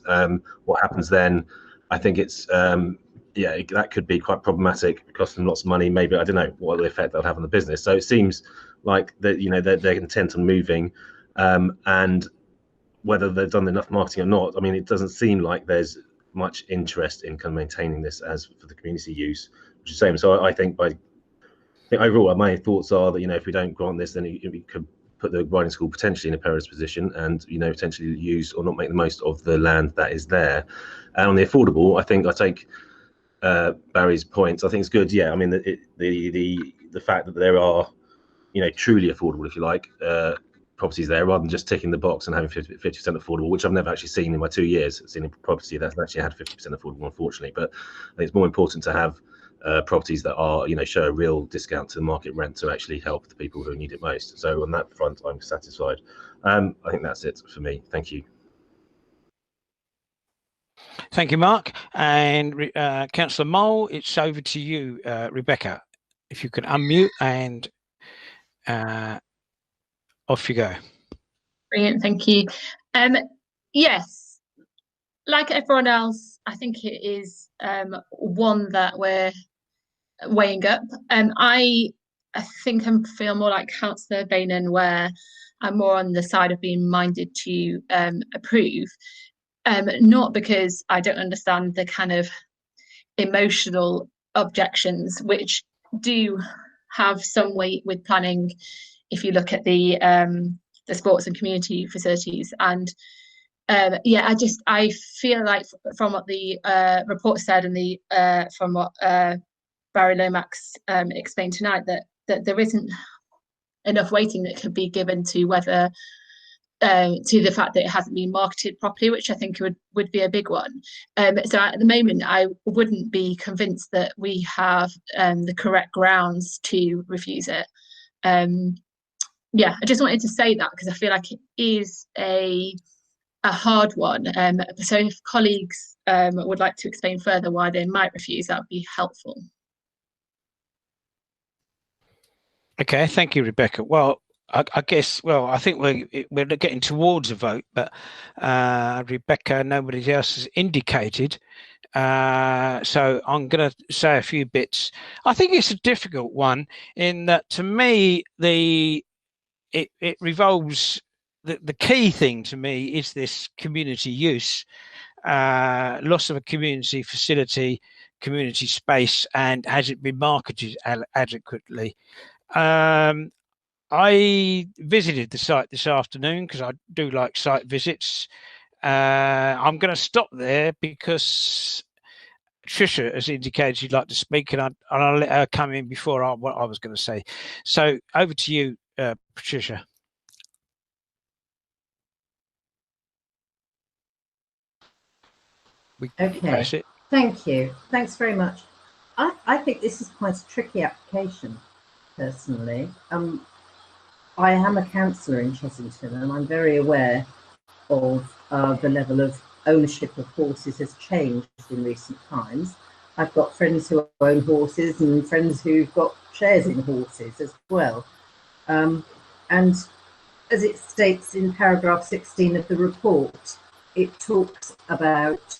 What happens then? I think it's that could be quite problematic, cost them lots of money. Maybe, I don't know what the effect that'll have on the business. So it seems like that they're intent on moving, and whether they've done enough marketing or not, I mean, it doesn't seem like there's much interest in kind of maintaining this as for the community use, which is the same. So I think overall my thoughts are that if we don't grant this, then it could put the riding school potentially in a perilous position and potentially use or not make the most of the land that is there. And on the affordable, I think I take Barry's points. I think it's good. Yeah, I mean the fact that there are truly affordable, if you like, properties there, rather than just ticking the box and having 50% affordable, which I've never actually seen in my 2 years seen a property that's actually had 50% affordable, unfortunately. But I think it's more important to have properties that are show a real discount to the market rent to actually help the people who need it most. So on that front, I'm satisfied. I think that's it for me. Thank you. Thank you, Mark. And Councillor Mole, it's over to you, Rebecca. If you can unmute and off you go. Brilliant, thank you. Yes, like everyone else, I think it is one that we're weighing up. I think I feel more like Councillor Bainan, where I'm more on the side of being minded to approve, not because I don't understand the kind of emotional objections, which do have some weight with planning if you look at the sports and community facilities. And yeah, I feel like from what the report said and the from what Barry Lomax explained tonight, that there isn't enough weighting that could be given to whether to the fact that it hasn't been marketed properly, which I think would be a big one. So at the moment, I wouldn't be convinced that we have the correct grounds to refuse it. Yeah, I just wanted to say that because I feel like it is a hard one. So if colleagues would like to explain further why they might refuse, that would be helpful. Okay, thank you, Rebecca. Well, I guess, well, I think we're getting towards a vote, but Rebecca, nobody else has indicated. So I'm going to say a few bits. I think it's a difficult one in that, to me, it revolves. The key thing to me is this community use, loss of a community facility, community space, and has it been marketed adequately? I visited the site this afternoon because I do like site visits. I'm going to stop there because Tricia has indicated she'd like to speak, and I'll let her come in before what I was going to say. So over to you, Patricia. Okay, thank you. Thanks very much. I think this is quite a tricky application, personally. I am a councillor in Chessington, and I'm very aware of the level of ownership of horses has changed in recent times. I've got friends who own horses and friends who've got shares in horses as well. And as it states in paragraph 16 of the report, it talks about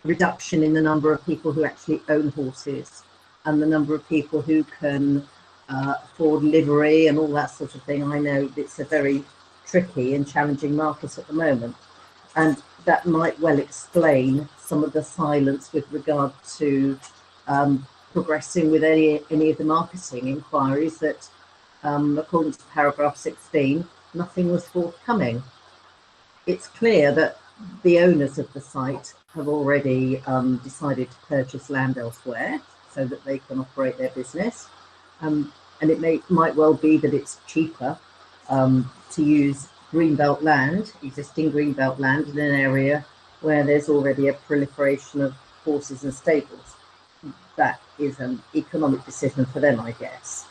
reduction in the number of people who actually own horses and the number of people who can afford livery and all that sort of thing. I know it's a very tricky and challenging market at the moment, and that might well explain some of the silence with regard to progressing with any of the marketing inquiries that, according to paragraph 16, nothing was forthcoming. It's clear that the owners of the site have already decided to purchase land elsewhere so that they can operate their business. And it might well be that it's cheaper to use greenbelt land, existing greenbelt land, in an area where there's already a proliferation of horses and stables. That is an economic decision for them, I guess.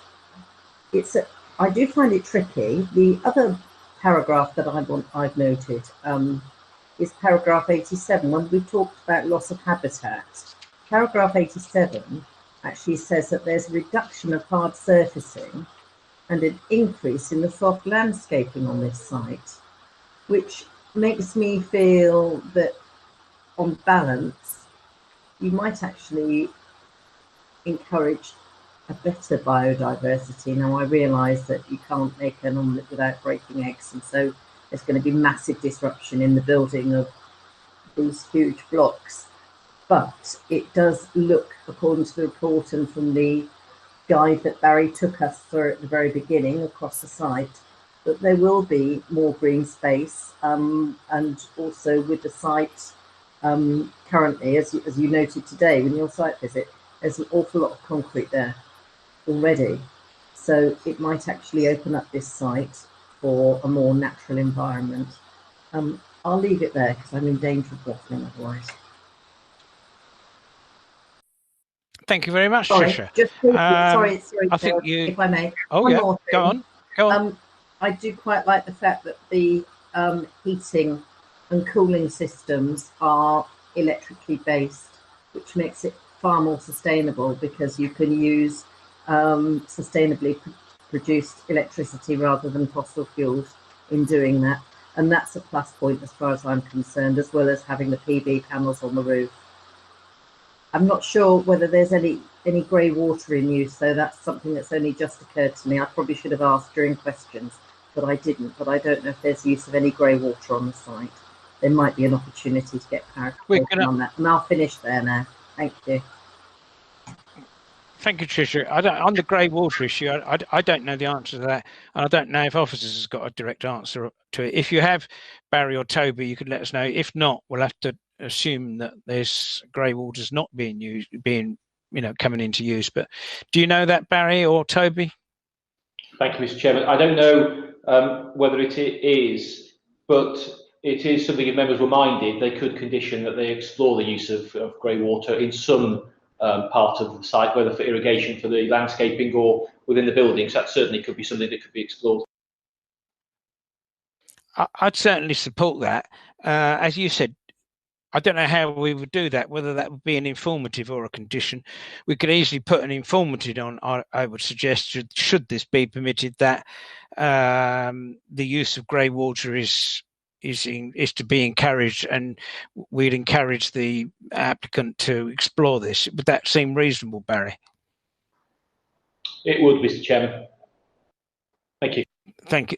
I do find it tricky. The other paragraph that I've noted is paragraph 87, when we talked about loss of habitat. Paragraph 87 actually says that there's a reduction of hard surfacing and an increase in the soft landscaping on this site, which makes me feel that on balance, you might actually encourage a better biodiversity. Now, I realise that you can't make an omelette without breaking eggs, and so there's going to be massive disruption in the building of these huge blocks. But it does look, according to the report and from the guide that Barry took us through at the very beginning across the site, that there will be more green space, and also with the site currently, as you noted today in your site visit, there's an awful lot of concrete there already. So it might actually open up this site for a more natural environment. I'll leave it there because I'm in danger of waffling otherwise. Thank you very much, Sorry, Tricia. just sorry, I think you. If I may. Oh, one yeah. more thing. Go on. I do quite like the fact that the heating and cooling systems are electrically based, which makes it far more sustainable because you can use sustainably produced electricity rather than fossil fuels in doing that. And that's a plus point as far as I'm concerned, as well as having the PV panels on the roof. I'm not sure whether there's any grey water in use, so that's something that's only just occurred to me. I probably should have asked during questions, but I didn't. But I don't know if there's use of any grey water on the site. There might be an opportunity to get clarification on that. And I'll finish there now. Thank you. Thank you, Tricia. On the grey water issue, I don't know the answer to that, and I don't know if officers has got a direct answer to it. If you have, Barry or Toby, you could let us know. If not, we'll have to assume that there's grey waters not being used, coming into use. But do you know that, Barry or Toby? Thank you, Mr. Chairman. I don't know whether it is, but it is something if members were minded, they could condition that they explore the use of grey water in some part of the site, whether for irrigation, for the landscaping, or within the buildings. That certainly could be something that could be explored. I'd certainly support that. As you said, I don't know how we would do that, whether that would be an informative or a condition. We could easily put an informative on, I would suggest, should this be permitted, that the use of grey water is to be encouraged, and we'd encourage the applicant to explore this. Would that seem reasonable, Barry? It would, Mr. Chairman. Thank you. Thank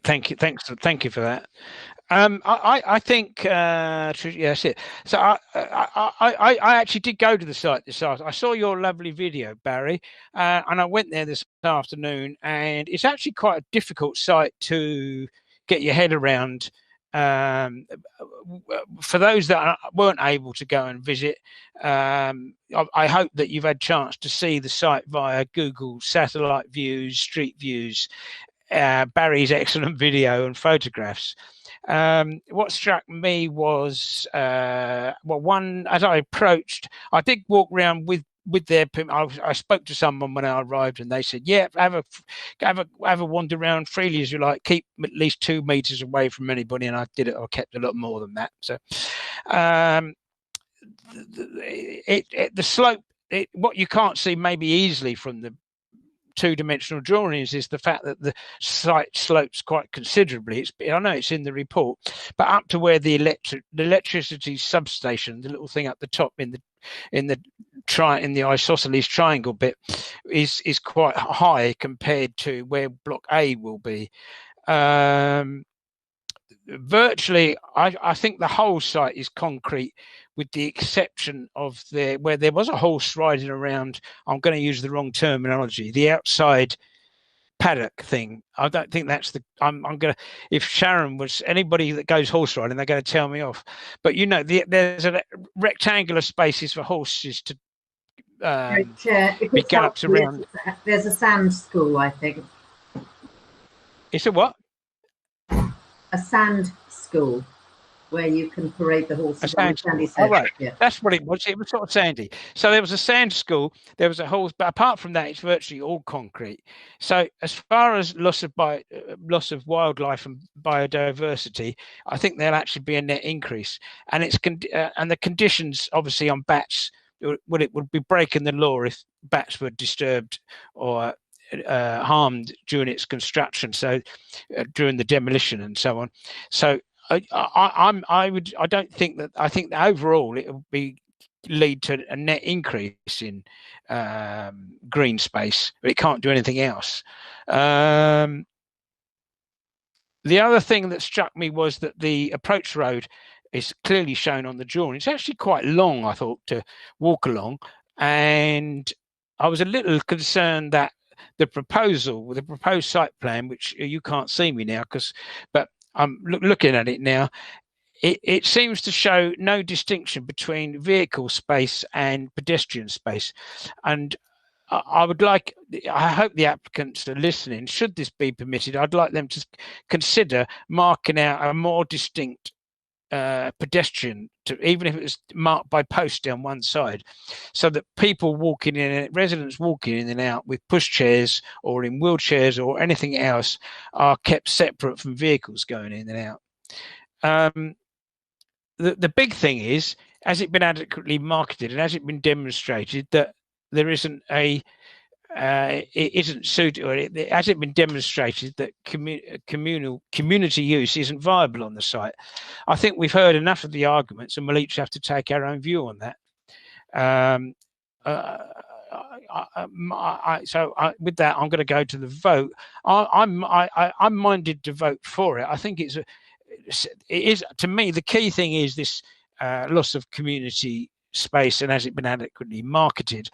you for that. I think that's it. So I actually did go to the site this afternoon. I saw your lovely video, Barry, and I went there this afternoon, and it's actually quite a difficult site to get your head around. For those that weren't able to go and visit, I hope that you've had a chance to see the site via Google satellite views, street views, Barry's excellent video and photographs. What struck me was, one, as I approached, I did walk around with their. I spoke to someone when I arrived, and they said, "Yeah, have a wander around freely as you like. Keep at least 2 meters away from anybody." And I did it. I kept a lot more than that. So, the slope. What you can't see maybe easily from the two-dimensional drawings is the fact that the site slopes quite considerably. I know it's in the report, but up to where the electricity substation, the little thing up the top in the isosceles triangle bit, is quite high compared to where block A will be. Virtually, I think the whole site is concrete, with the exception of where there was a horse riding around. I'm going to use the wrong terminology. The outside paddock thing. I don't think that's the. I'm going to. If Sharon was anybody that goes horse riding, they're going to tell me off. But there's a rectangular spaces for horses to be galloped around. There's a sand school, I think. It's a what? A sand school where you can parade the horses on the sandy surface. Oh, right. Yeah. That's what it was. It was sort of sandy. So there was a sand school, there was a horse, but apart from that, it's virtually all concrete. So as far as loss of wildlife and biodiversity, I think there'll actually be a net increase. And and the conditions, obviously, on bats, it would be breaking the law if bats were disturbed or harmed during its construction, so during the demolition and so on. So I think that overall it will lead to a net increase in green space, but it can't do anything else. The other thing that struck me was that the approach road is clearly shown on the drawing. It's actually quite long, I thought, to walk along, and I was a little concerned that the proposed site plan, which you can't see me now, but I'm looking at it now, it seems to show no distinction between vehicle space and pedestrian space. And I hope the applicants are listening. Should this be permitted, I'd like them to consider marking out a more distinct pedestrian, even if it was marked by posts down one side, so that people walking in, residents walking in and out with pushchairs or in wheelchairs or anything else, are kept separate from vehicles going in and out. The big thing is, has it been adequately marketed, and has it been demonstrated that there isn't a it isn't suited, or has it been demonstrated that community use isn't viable on the site? I think we've heard enough of the arguments, and we'll each have to take our own view on that. With that, I'm going to go to the vote. I'm minded to vote for it. I think it is, to me, the key thing is this loss of community space, and has it been adequately marketed?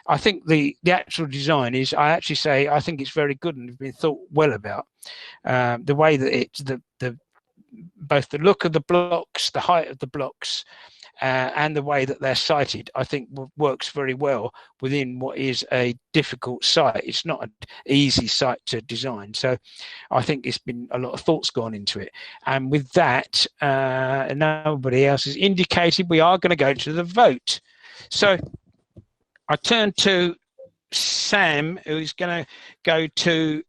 I think the actual design is, I think it's very good and been thought well about. The way that it's both the look of the blocks, the height of the blocks, and the way that they're sited, I think works very well within what is a difficult site. It's not an easy site to design. So I think it's been a lot of thoughts gone into it. And with that, nobody else has indicated, we are going to go to the vote. So I turn to Sam, who's going to go to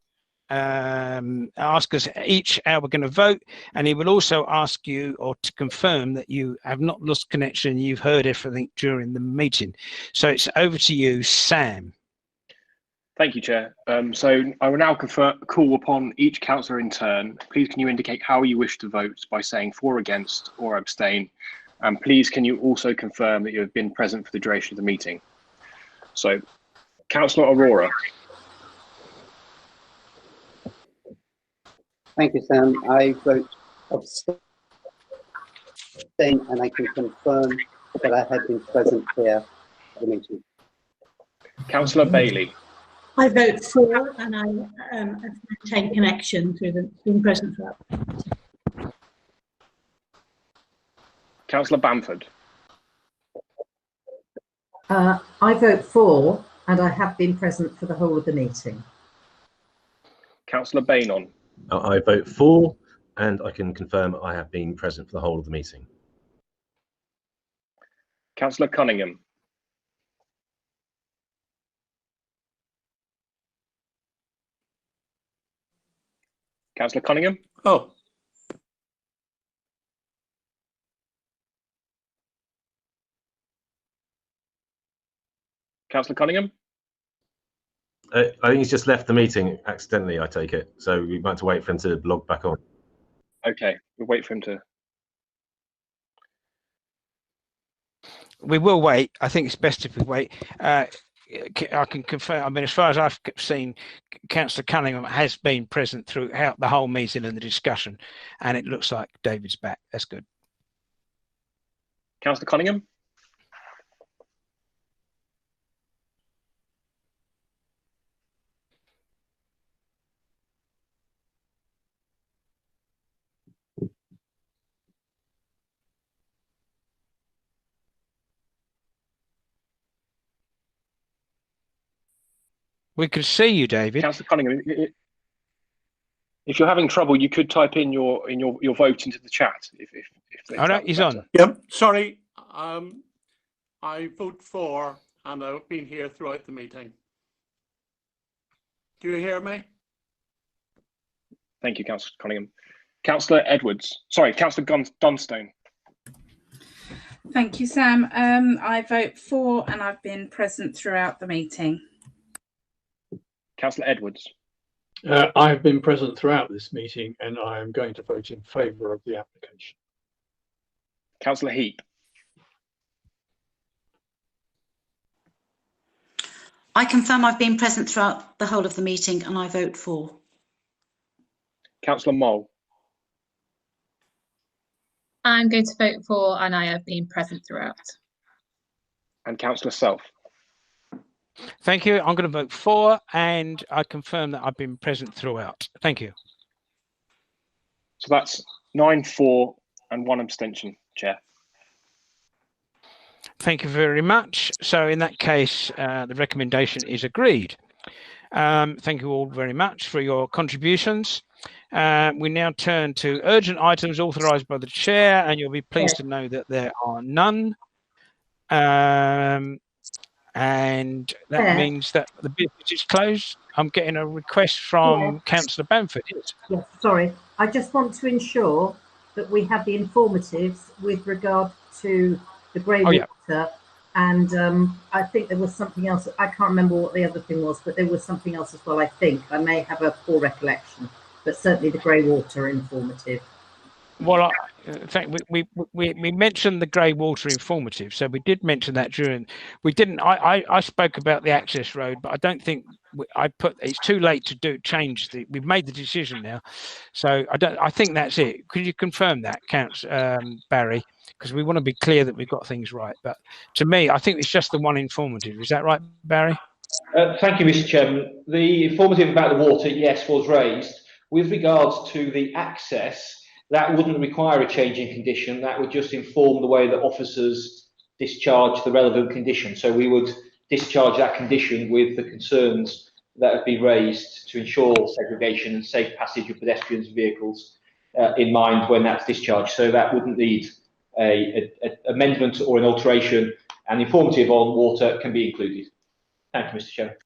ask us each how we're going to vote, and he will also ask you, or to confirm that you have not lost connection, you've heard everything during the meeting. So it's over to you, Sam. Thank you, Chair. So I will now call upon each councillor in turn. Please can you indicate how you wish to vote by saying for, against, or abstain, and please can you also confirm that you have been present for the duration of the meeting. So Councillor Aurora. Thank you, Sam. I vote abstain, and I can confirm that I have been present here at the meeting. Councillor Bailey. I vote for, and I have maintained connection through being present throughout. Councillor Bamford. I vote for, and I have been present for the whole of the meeting. Councillor Bainon. I vote for, and I can confirm I have been present for the whole of the meeting. Councillor Cunningham. Councillor Cunningham. Oh. Councillor Cunningham. I think he's just left the meeting accidentally, I take it. So we might have to wait for him to log back on. Okay, we'll wait for him to. We will wait. I think it's best if we wait. I can confirm, I mean, as far as I've seen, Councillor Cunningham has been present throughout the whole meeting and the discussion, and it looks like David's back. That's good. Councillor Cunningham. We can see you, David. Councillor Cunningham, if you're having trouble, you could type in your vote into the chat. If oh no, he's on. Yep. Sorry. I vote for, and I've been here throughout the meeting. Do you hear me? Thank you, Councillor Cunningham. Councillor Edwards. Sorry, Councillor Dunstone. Thank you, Sam. I vote for, and I've been present throughout the meeting. Councillor Edwards. I have been present throughout this meeting, and I am going to vote in favour of the application. Councillor Heap. I confirm I've been present throughout the whole of the meeting, and I vote for. Councillor Mole. I'm going to vote for, and I have been present throughout. And Councillor Self. Thank you. I'm going to vote for, and I confirm that I've been present throughout. Thank you. So that's 9 for and 1 abstention, Chair. Thank you very much. So in that case, the recommendation is agreed. Thank you all very much for your contributions. We now turn to urgent items authorised by the Chair, and you'll be pleased to know that there are none. And that means that the business is closed. I'm getting a request from Councillor Bamford. Yes, sorry. I just want to ensure that we have the informatives with regard to the the grey water, and I think there was something else. I can't remember what the other thing was, but there was something else as well, I think. I may have a poor recollection, but certainly the grey water informative. Well, in fact, we mentioned the grey water informative, so we did mention that during. We didn't. I spoke about the access road, but I don't think it's too late to change the. We've made the decision now, so I think that's it. Could you confirm that, Barry? Because we want to be clear that we've got things right. But to me, I think it's just the one informative. Is that right, Barry? Thank you, Mr. Chairman. The informative about the water, yes, was raised. With regards to the access, that wouldn't require a change in condition. That would just inform the way that officers discharge the relevant condition. So we would discharge that condition with the concerns that have been raised to ensure segregation and safe passage of pedestrians and vehicles in mind when that's discharged. So that wouldn't need an amendment or an alteration, and informative on water can be included. Thank you, Mr. Chair.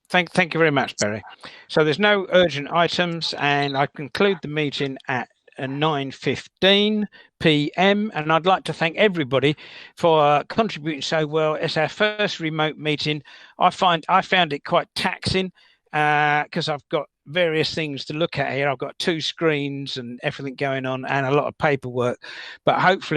Thank you very much, Barry. So there's no urgent items, and I conclude the meeting at 9:15 p.m. And I'd like to thank everybody for contributing so well. It's our first remote meeting. I found it quite taxing because I've got various things to look at here. I've got 2 screens and everything going on, and a lot of paperwork. But hopefully